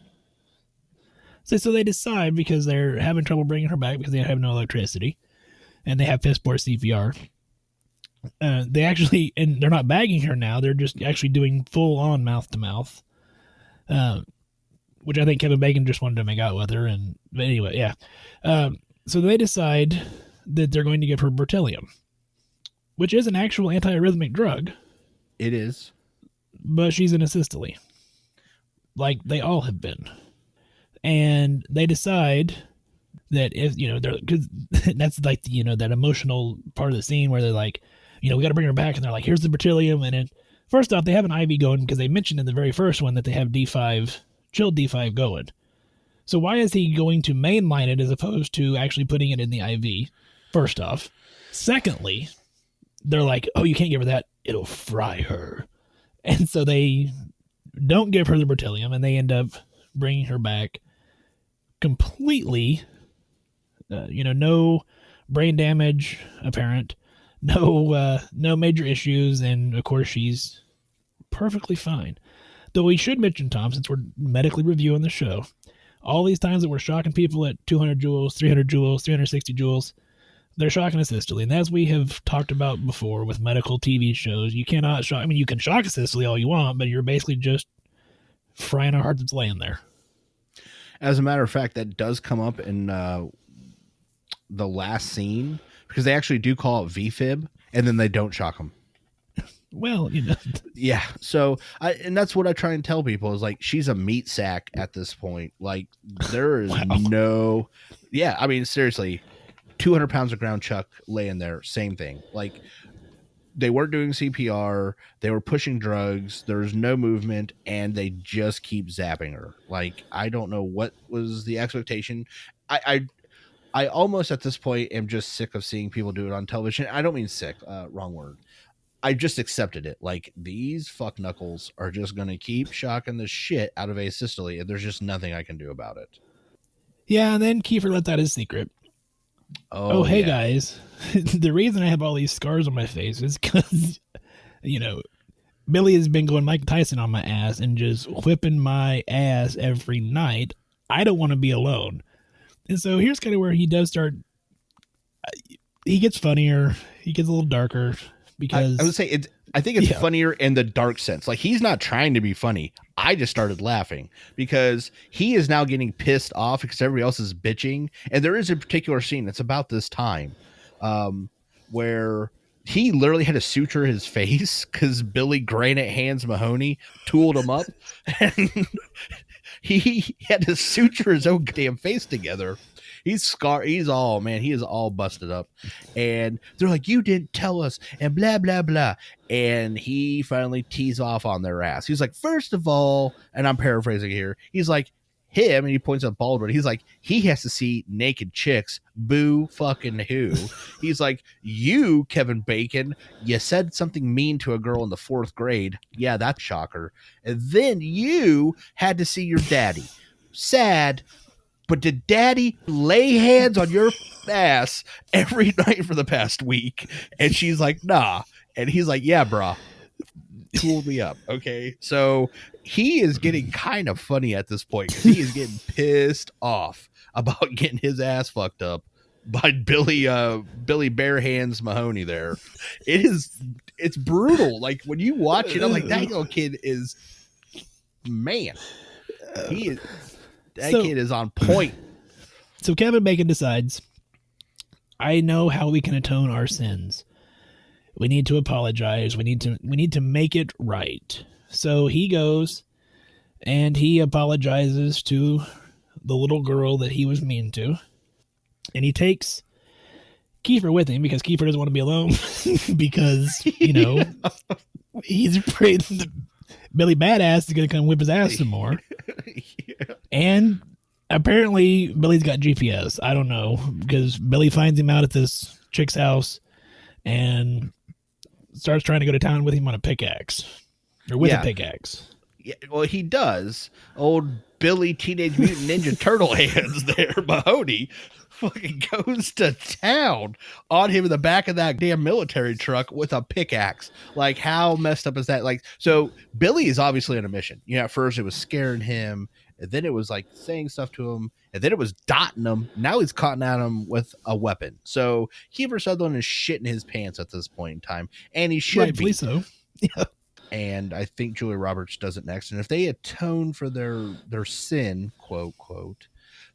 So they decide, because they're having trouble bringing her back because they have no electricity and they have piss poor CPR. They actually, and they're not bagging her now. They're just actually doing full on mouth to mouth, which I think Kevin Bacon just wanted to make out with her. But anyway, yeah. So they decide that they're going to give her beryllium, which is an actual antiarrhythmic drug. It is. But she's in a systole, like they all have been. And they decide that if, because that's like, that emotional part of the scene where they're like, we got to bring her back. And they're like, here's the beryllium. And then first off, they have an IV going because they mentioned in the very first one that they have D5, chilled D5 going. So why is he going to mainline it as opposed to actually putting it in the IV? First off. Secondly, they're like, oh, you can't give her that. It'll fry her. And so they don't give her the beryllium, and they end up bringing her back completely, no brain damage apparent, no major issues, and of course she's perfectly fine. Though we should mention, Tom, since we're medically reviewing the show, all these times that we're shocking people at 200 joules, 300 joules, 360 joules, they're shocking a systole. And as we have talked about before with medical TV shows, you cannot shock. I mean, you can shock a systole all you want, but you're basically just frying a heart that's laying there. As a matter of fact, that does come up in the last scene, because they actually do call it VFib, and then they don't shock them. Well, Yeah. So, and that's what I try and tell people is like, she's a meat sack at this point. Like, there is yeah, I mean, seriously, 200 pounds of ground chuck laying there, same thing. Like, they weren't doing CPR, they were pushing drugs, there's no movement, and they just keep zapping her. Like, I don't know what was the expectation. I almost at this point am just sick of seeing people do it on television. I don't mean sick, wrong word. I just accepted it. Like, these fuck knuckles are just going to keep shocking the shit out of a systole, and there's just nothing I can do about it. Yeah, and then Kiefer lets out his secret. Oh, hey, guys. The reason I have all these scars on my face is because, Billy has been going Mike Tyson on my ass and just whipping my ass every night. I don't want to be alone. And so here's kind of where he does start. He gets funnier. He gets a little darker. Because I would say I think it's funnier in the dark sense. Like, he's not trying to be funny. I just started laughing because he is now getting pissed off because everybody else is bitching. And there is a particular scene that's about this time where he literally had to suture his face because Billy Granite Hands Mahoney tooled him up. And he had to suture his own damn face together. He's scarred. He is all busted up. And they're like, you didn't tell us, and blah, blah, blah. And he finally tees off on their ass. He's like, first of all, and I'm paraphrasing here, he's like, him, and he points at Baldwin. He's like, he has to see naked chicks. Boo fucking who. He's like, you, Kevin Bacon, you said something mean to a girl in the 4th grade. Yeah, that's shocker. And then you had to see your daddy. Sad. But did daddy lay hands on your ass every night for the past week? And she's like, nah. And he's like, yeah, brah. Tooled me up. Okay. So he is getting kind of funny at this point because he is getting pissed off about getting his ass fucked up by Billy Bare Hands Mahoney there. It's brutal. Like, when you watch it, I'm like, that little kid is, man. That kid is on point. So Kevin Bacon decides, I know how we can atone our sins. We need to apologize. We need to make it right. So he goes and he apologizes to the little girl that he was mean to. And he takes Kiefer with him because Kiefer doesn't want to be alone because, he's afraid Billy Badass is going to come whip his ass some more. Yeah. And apparently Billy's got GPS. I don't know, because Billy finds him out at this chick's house and starts trying to go to town with him on a pickaxe. Or with a pickaxe. Yeah, well, he does. Old Billy Teenage Mutant Ninja Turtle hands there, Mahoney, fucking goes to town on him in the back of that damn military truck with a pickaxe. Like, how messed up is that? Like, so Billy is obviously on a mission. You know, at first it was scaring him, and then it was like saying stuff to him, and then it was dotting him. Now he's caught at him with a weapon. So Kiefer Sutherland is shitting his pants at this point in time, and he should Rightfully be. So. Yeah. And I think Julia Roberts does it next. And if they atone for their sin, quote, quote,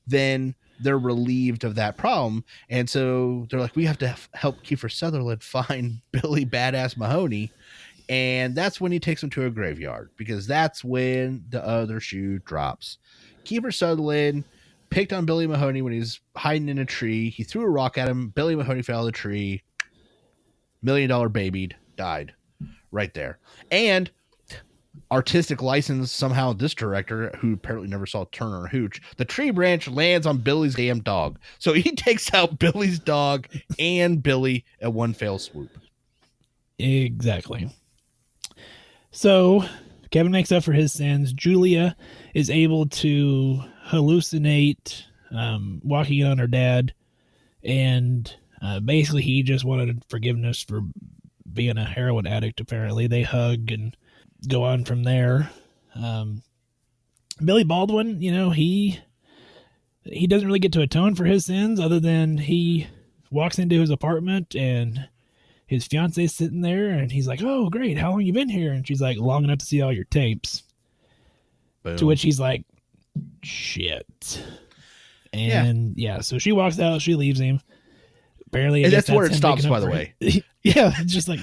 then they're relieved of that problem. And so they're like, we have to help Kiefer Sutherland find Billy Badass Mahoney. And that's when he takes him to a graveyard, because that's when the other shoe drops. Kiefer Sutherland picked on Billy Mahoney when he's hiding in a tree. He threw a rock at him. Billy Mahoney fell out of the tree. $1 million babied, died. Right there. And artistic license somehow this director, who apparently never saw Turner Hooch, the tree branch lands on Billy's damn dog. So he takes out Billy's dog and Billy at one fell swoop. Exactly. So Kevin makes up for his sins. Julia is able to hallucinate walking in on her dad, and basically he just wanted forgiveness for being a heroin addict. Apparently they hug and go on from there. Billy Baldwin, you know, he doesn't really get to atone for his sins, other than he walks into his apartment and his fiance's sitting there, and he's like, oh great, how long you been here? And she's like, long enough to see all your tapes. Boom. To which he's like, shit. And yeah, so she walks out, she leaves him. Apparently, and that's where it stops, by the way. Yeah, it's just like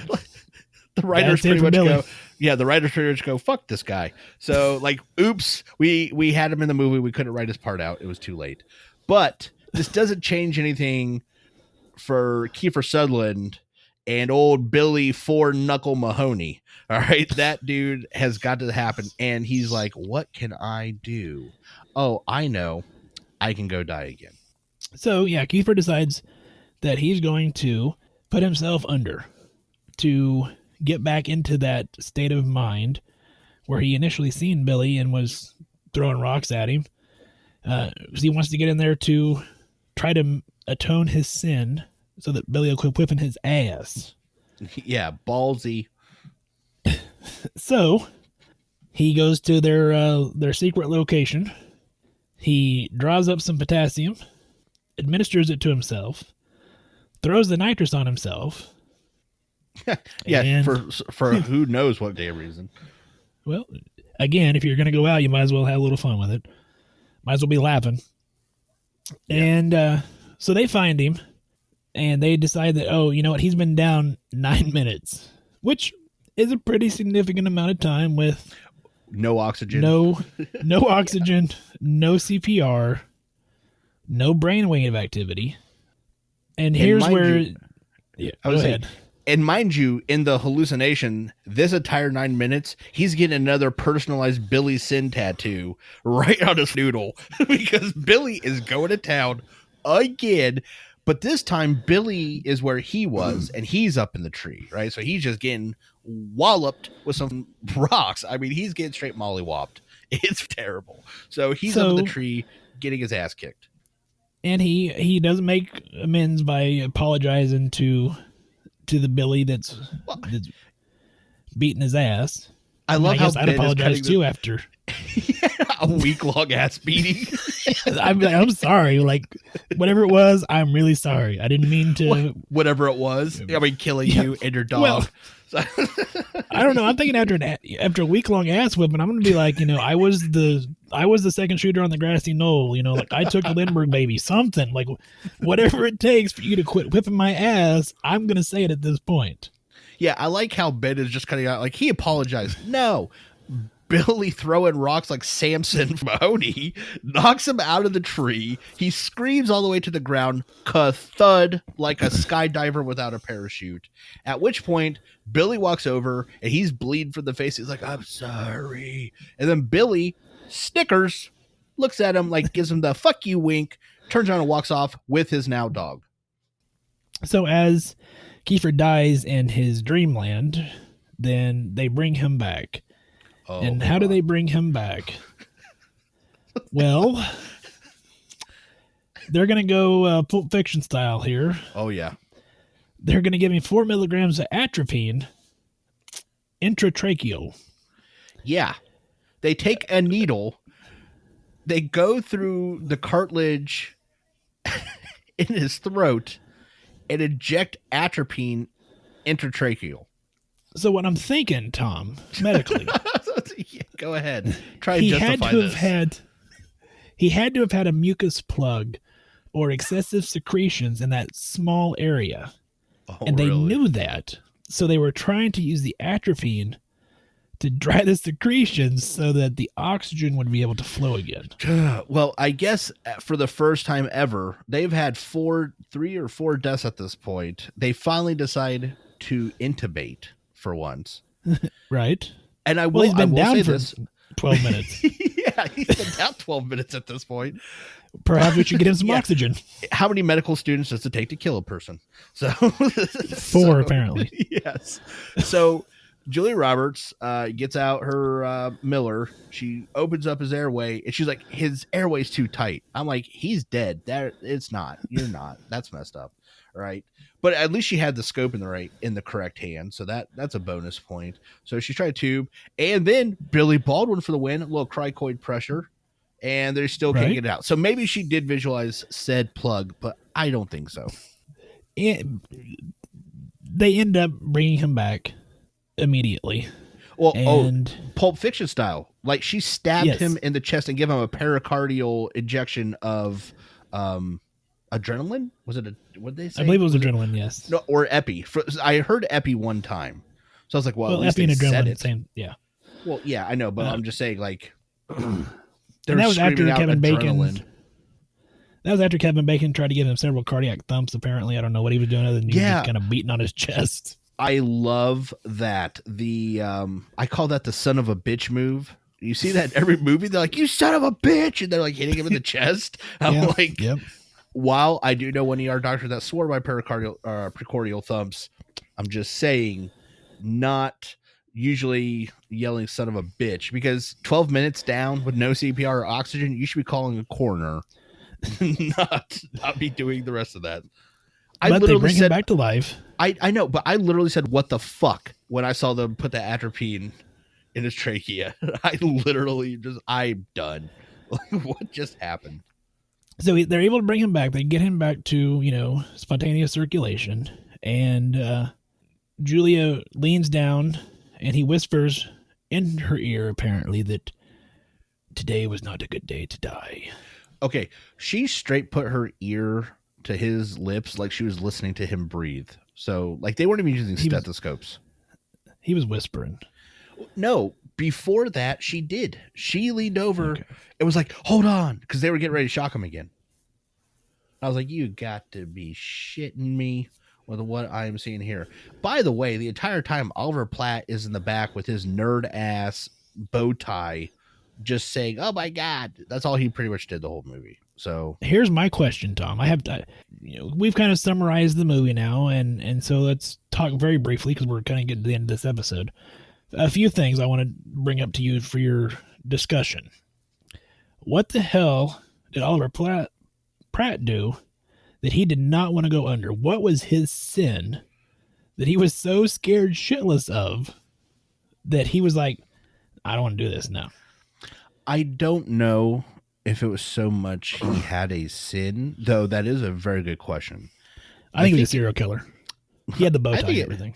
the writers pretty much go. Yeah, the writers pretty much go, fuck this guy. So like, oops, we had him in the movie. We couldn't write his part out. It was too late. But this doesn't change anything for Kiefer Sutherland and old Billy Four Knuckle Mahoney. All right, that dude has got to happen, and he's like, what can I do? Oh, I know, I can go die again. So yeah, Kiefer decides that he's going to put himself under to get back into that state of mind where he initially seen Billy and was throwing rocks at him. Because he wants to get in there to try to atone his sin so that Billy will quit whipping his ass. Yeah, ballsy. So he goes to their secret location. He draws up some potassium, administers it to himself, throws the nitrous on himself. Yeah, for who knows what damn reason. Well, again, if you're going to go out, you might as well have a little fun with it. Might as well be laughing. Yeah. And so they find him, and they decide that, oh, you know what, he's been down 9 minutes, which is a pretty significant amount of time with no oxygen. No oxygen, no CPR, no brainwave activity. And here's where... I was saying, and mind you, in the hallucination, this entire 9 minutes, he's getting another personalized Billy Sin tattoo right on his noodle because Billy is going to town again. But this time, Billy is where he was, and he's up in the tree, right? So he's just getting walloped with some rocks. I mean, he's getting straight mollywopped. It's terrible. So he's up in the tree getting his ass kicked. And he doesn't make amends by apologizing to the Billy that's beating his ass. I love how I'd apologize too after a week-long ass beating. I'm sorry. Like, whatever it was, I'm really sorry. I didn't mean to. Whatever it was. I mean, killing you and your dog. Well, I don't know. I'm thinking after a week-long ass whipping, I'm going to be like, you know, I was the second shooter on the grassy knoll. You know, like I took a Lindbergh baby. Something like whatever it takes for you to quit whipping my ass. I'm going to say it at this point. Yeah, I like how Ben is just cutting out. Like, he apologized. No. Billy throwing rocks like Samson Mahoney knocks him out of the tree. He screams all the way to the ground, thud like a skydiver without a parachute. At which point, Billy walks over and he's bleeding from the face. He's like, I'm sorry. And then Billy snickers, looks at him like gives him the fuck you wink, turns around and walks off with his now dog. So as Kiefer dies in his dreamland, then they bring him back. Oh, and how do they bring him back? Well, they're going to go Pulp Fiction style here. Oh, yeah. They're going to give him 4 milligrams of atropine intratracheal. Yeah. They take a needle, they go through the cartilage in his throat and inject atropine intratracheal. So what I'm thinking, Tom, medically, yeah, go ahead. Try and justify this. He had to have had a mucus plug or excessive secretions in that small area. Oh, and they really? knew that. So they were trying to use the atropine to dry the secretions so that the oxygen would be able to flow again. Well, I guess for the first time ever, they've had 3 or 4 deaths at this point. They finally decide to intubate for once. Right. And he's been down for this 12 minutes. Yeah, he's been down 12 minutes at this point. Perhaps we should get him some oxygen. How many medical students does it take to kill a person? So 4 apparently. Yes. So Julia Roberts gets out her Miller. She opens up his airway, and she's like, "His airway's too tight." I'm like, "He's dead. It's not. You're not. That's messed up, right?" But at least she had the scope in the correct hand, so that's a bonus point. So she tried tube, and then Billy Baldwin for the win. A little cricoid pressure, and they still can't get it out. So maybe she did visualize said plug, but I don't think so. They end up bringing him back immediately. Well, Pulp Fiction style. Like she stabbed him in the chest and gave him a pericardial injection of adrenaline. Was it what did they say? I believe it was adrenaline, yes. No, or epi. I heard epi one time. So I was like, well epi and adrenaline, same, yeah. Well, yeah, I know, but I'm just saying, like, and that was after Kevin Bacon. That was after Kevin Bacon tried to give him several cardiac thumps, apparently. I don't know what he was doing other than just kind of beating on his chest. I love that. I call that the son of a bitch move. You see that in every movie? They're like, "You son of a bitch," and they're like hitting him in the chest. I'm like, while I do know one ER doctor that swore by precordial thumps, I'm just saying, not usually yelling "son of a bitch," because 12 minutes down with no CPR or oxygen, you should be calling a coroner, not be doing the rest of that. But they bring him back to life. I know, but I literally said, "What the fuck?" when I saw them put the atropine in his trachea. I'm done. Like, what just happened? So they're able to bring him back. They get him back to, spontaneous circulation. And Julia leans down and he whispers in her ear, apparently, that today was not a good day to die. Okay. She straight put her ear to his lips like she was listening to him breathe. So, like, they weren't even using stethoscopes. He was whispering. No, before that, she did. She leaned over. Okay. It was like, hold on, because they were getting ready to shock him again. I was like, you got to be shitting me with what I'm seeing here. By the way, the entire time, Oliver Platt is in the back with his nerd-ass bow tie, just saying, "Oh, my God." That's all he pretty much did the whole movie. So here's my question, Tom. We've kind of summarized the movie now, and so let's talk very briefly, because we're kind of getting to the end of this episode. A few things I want to bring up to you for your discussion. What the hell did Oliver Pratt do that he did not want to go under? What was his sin that he was so scared shitless of that he was like, "I don't want to do this now"? I don't know if it was so much he had a sin, though. That is a very good question. I think he was a serial killer. He had the bow tie and everything.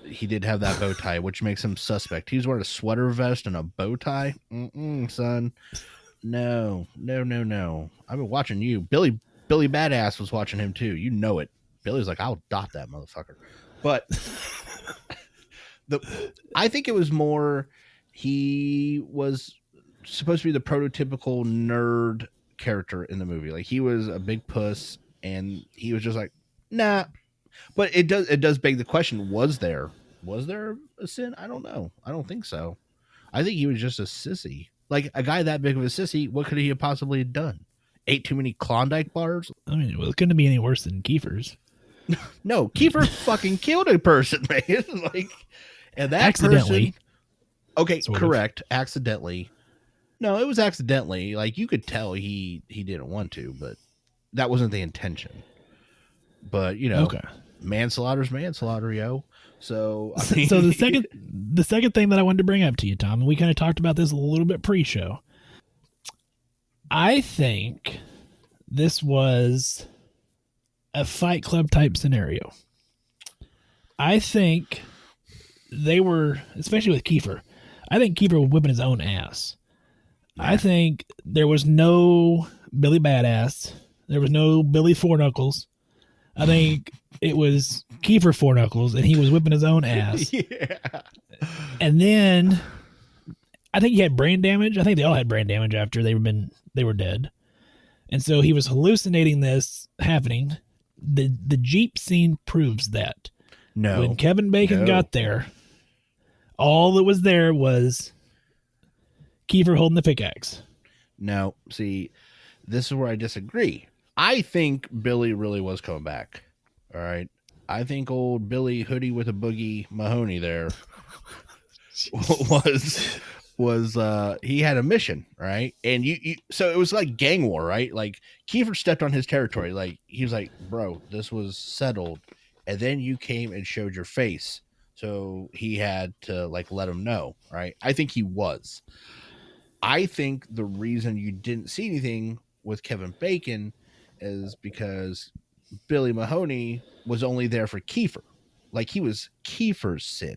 He did have that bow tie, which makes him suspect. He's wearing a sweater vest and a bow tie. Son. No. I've been watching you. Billy Badass was watching him too. You know it. Billy's like, "I'll dot that motherfucker." But I think it was more he was supposed to be the prototypical nerd character in the movie. Like, he was a big puss, and he was just like, nah. But it does beg the question: was there a sin? I don't know. I don't think so. I think he was just a sissy. Like, a guy that big of a sissy, what could he have possibly done? Ate too many Klondike bars? I mean, it couldn't be any worse than Kiefer's. No, Kiefer fucking killed a person, man. Like, and that accidentally. Person, okay, sort correct. Of. Accidentally. No, it was accidentally. Like, you could tell he didn't want to, but that wasn't the intention. But, you know, okay. Manslaughter's manslaughter, yo. So, I mean, so the second thing that I wanted to bring up to you, Tom, and we kind of talked about this a little bit pre-show. I think this was a Fight Club type scenario. I think they were, especially with Kiefer, I think Kiefer was whipping his own ass. Yeah. I think there was no Billy Badass. There was no Billy Four Knuckles. I think it was Kiefer Four Knuckles, and he was whipping his own ass. Yeah. And then I think he had brain damage. I think they all had brain damage after they were dead. And so he was hallucinating this happening. The Jeep scene proves that. No. When Kevin Bacon got there, all that was there was Kiefer holding the pickaxe. No. See, this is where I disagree. I think Billy really was coming back. All right. I think old Billy Hoodie with a Boogie Mahoney there was he had a mission, right? And you so it was like gang war, right? Like, Kiefer stepped on his territory. Like, he was like, bro, this was settled. And then you came and showed your face. So he had to, like, let him know, right? I think he was. I think the reason you didn't see anything with Kevin Bacon is because Billy Mahoney was only there for Kiefer. Like, he was Kiefer's sin.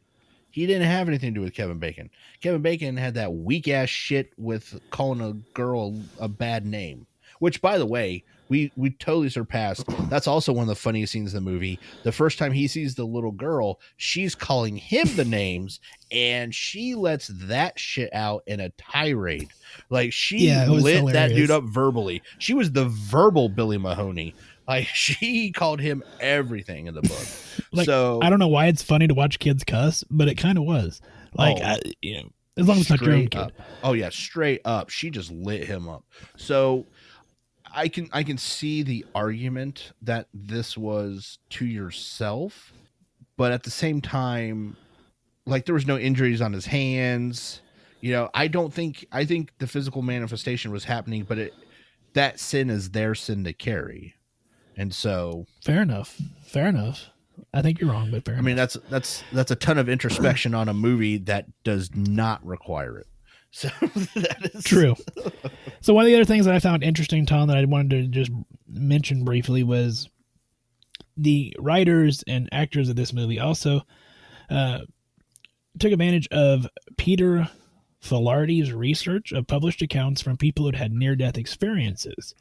He didn't have anything to do with Kevin Bacon. Kevin Bacon had that weak ass shit with calling a girl a bad name, which, by the way, we totally surpassed. That's also one of the funniest scenes in the movie. The first time he sees the little girl, she's calling him the names, and she lets that shit out in a tirade. Like, she lit hilarious. That dude up verbally. She was the verbal Billy Mahoney. Like, she called him everything in the book. Like, so I don't know why it's funny to watch kids cuss, but it kind of was. Like, as long as it's not your own kid. Up. Oh yeah, straight up. She just lit him up. So I can see the argument that this was to yourself, but at the same time, like, there was no injuries on his hands. You know, I think the physical manifestation was happening, but that sin is their sin to carry. And so fair enough. I think you're wrong, but fair enough. I mean, that's a ton of introspection on a movie that does not require it. So that is true. So one of the other things that I found interesting, Tom, that I wanted to just mention briefly was the writers and actors of this movie also took advantage of Peter Filardi's research of published accounts from people who had near-death experiences.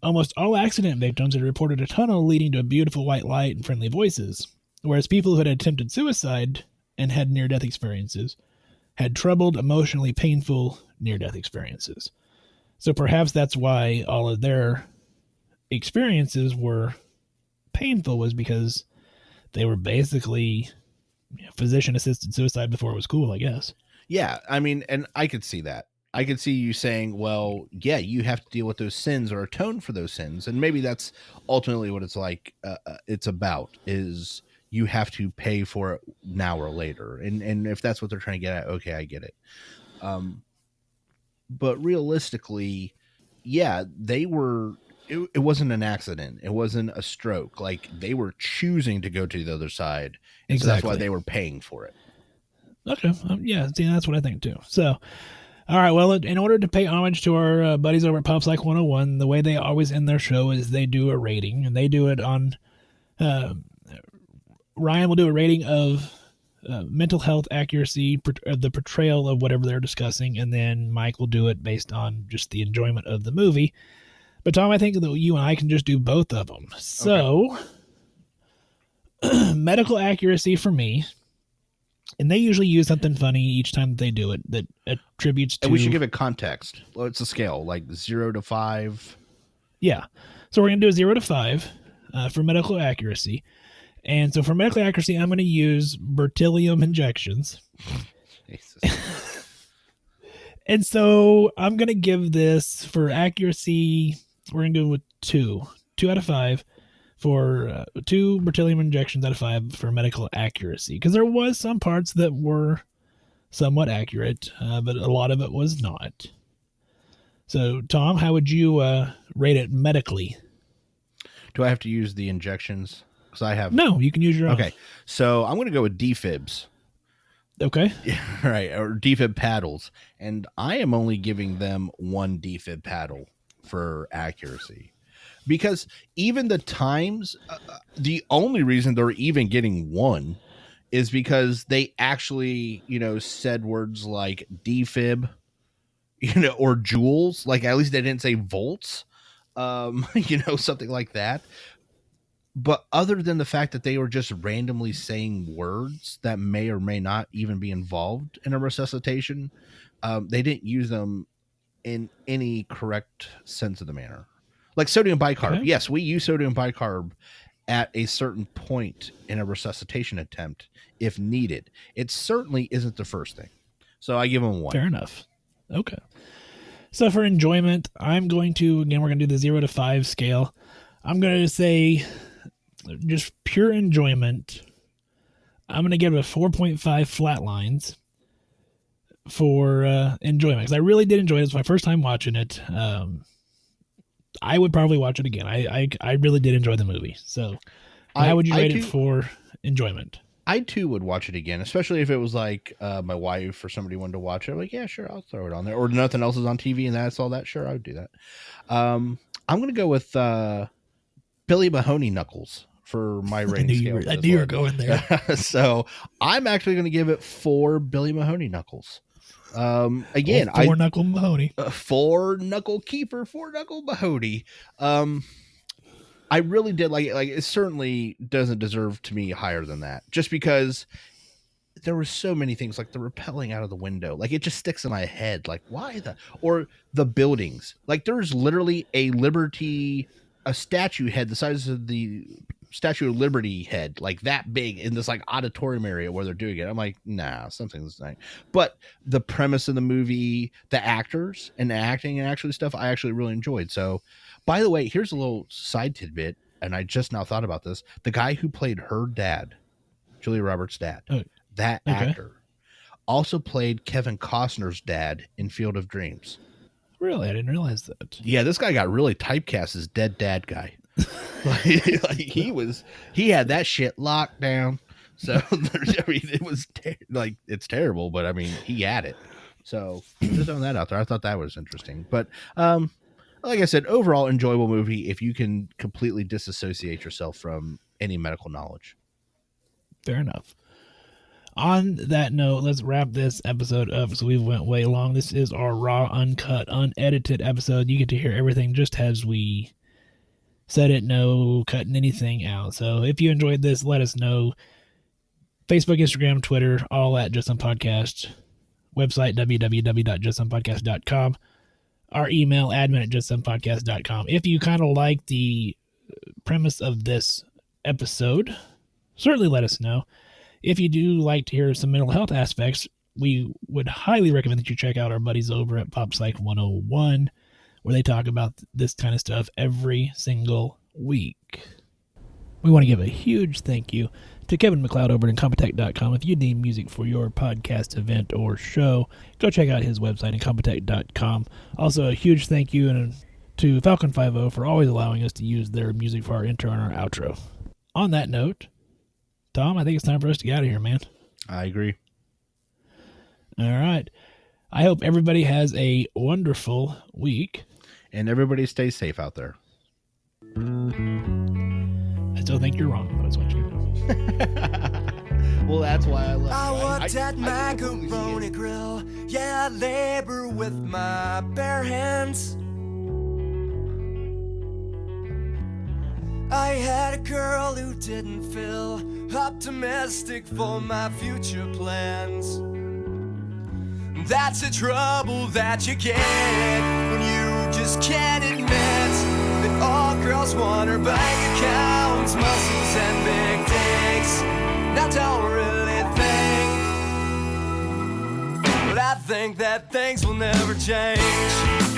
Almost all accident victims had reported a tunnel leading to a beautiful white light and friendly voices, whereas people who had attempted suicide and had near-death experiences had troubled, emotionally painful near-death experiences. So perhaps that's why all of their experiences were painful, was because they were basically physician-assisted suicide before it was cool, I guess. Yeah, I mean, and I could see that. I could see you saying, well, yeah, you have to deal with those sins or atone for those sins. And maybe that's ultimately what it's like. It's about is you have to pay for it now or later. And if that's what they're trying to get at, okay, I get it. But realistically, yeah, it wasn't an accident. It wasn't a stroke. Like, they were choosing to go to the other side. And exactly. So that's why they were paying for it. Okay. Yeah. See, that's what I think too. So, all right. Well, in order to pay homage to our buddies over at Pop Psych 101, the way they always end their show is they do a rating, and they do it on, Ryan will do a rating of mental health accuracy, the portrayal of whatever they're discussing, and then Mike will do it based on just the enjoyment of the movie. But Tom, I think that you and I can just do both of them. So, okay. Medical accuracy for me, And they usually use something funny each time that they do it that attributes to... And we should give it context. Well, it's a scale, like 0 to 5. Yeah. So we're going to do a 0 to 5 for medical accuracy. And so for medical accuracy, I'm going to use beryllium injections. Jesus. And so I'm going to give this, for accuracy, we're going to go with 2. 2 out of 5 for 2 beryllium injections out of 5 for medical accuracy. Because there was some parts that were somewhat accurate, but a lot of it was not. So, Tom, how would you rate it medically? Do I have to use the injections? Because I have... No, you can use your own. Okay, so I'm going to go with defibs. Okay. Yeah, right, or defib paddles. And I am only giving them 1 defib paddle for accuracy. Because even the times, the only reason they're even getting 1 is because they actually, said words like defib, or joules. Like, at least they didn't say volts, something like that. But other than the fact that they were just randomly saying words that may or may not even be involved in a resuscitation, they didn't use them in any correct sense of the manner. Like sodium bicarb. Okay. Yes, we use sodium bicarb at a certain point in a resuscitation attempt if needed. It certainly isn't the first thing. So I give them 1. Fair enough. Okay. So for enjoyment, we're going to do the 0 to 5 scale. I'm going to say just pure enjoyment. I'm going to give it a 4.5 Flatlines for enjoyment. Because I really did enjoy it. It's my first time watching it. I would probably watch it again. I really did enjoy the movie. So how would you rate it for enjoyment? I too would watch it again, especially if it was like my wife or somebody wanted to watch it. I'm like, yeah, sure, I'll throw it on there. Or nothing else is on TV and that's all that. Sure, I would do that. I'm going to go with Billy Mahoney Knuckles for my rating scale. I knew you were going there. So I'm actually going to give it 4 Billy Mahoney Knuckles. Again, 4 knuckle Mahoney, 4 knuckle Kiefer, 4 knuckle Mahoney. I really did like it. Like, it certainly doesn't deserve to me higher than that, just because there were so many things, like the rappelling out of the window. Like, it just sticks in my head. Like, why or the buildings? Like, there's literally a statue head the size of the Statue of Liberty head, like that big, in this like auditorium area where they're doing it. I'm like, nah, something's not. But the premise of the movie, the actors and the acting and actually stuff, I actually really enjoyed. So, by the way, here's a little side tidbit, and I just now thought about this. The guy who played her dad, Julia Roberts' dad, that actor also played Kevin Costner's dad in Field of Dreams. Really? I didn't realize that. Yeah, this guy got really typecast as dead dad guy. like he had that shit locked down. So I mean, it was it's terrible, but I mean, he had it. So just throwing that out there. I thought that was interesting. But like I said, overall enjoyable movie if you can completely disassociate yourself from any medical knowledge. Fair enough. On that note, let's wrap this episode up. So we went way long. This is our raw, uncut, unedited episode. You get to hear everything just as we said it, no cutting anything out. So if you enjoyed this, let us know. Facebook, Instagram, Twitter, all at Just Some Podcast. Website, www.justsomepodcast.com. Our email, admin@justsomepodcast.com. If you kind of like the premise of this episode, certainly let us know. If you do like to hear some mental health aspects, we would highly recommend that you check out our buddies over at Pop Psych 101, where they talk about this kind of stuff every single week. We want to give a huge thank you to Kevin Macleod over at Incompetech.com. If you need music for your podcast, event, or show, go check out his website, Incompetech.com. Also, a huge thank you to Falcon Five-O for always allowing us to use their music for our intro and our outro. On that note, Tom, I think it's time for us to get out of here, man. I agree. All right. I hope everybody has a wonderful week. And everybody stays safe out there. I still think you're wrong, but I just want you to know. Well, that's why I love I worked at Macaroni Grill. Yeah, I labor with my bare hands. I had a girl who didn't feel optimistic for my future plans. That's the trouble that you get when you just can't admit that all girls want are bank accounts, muscles, and big dicks. I don't really think, but I think that things will never change.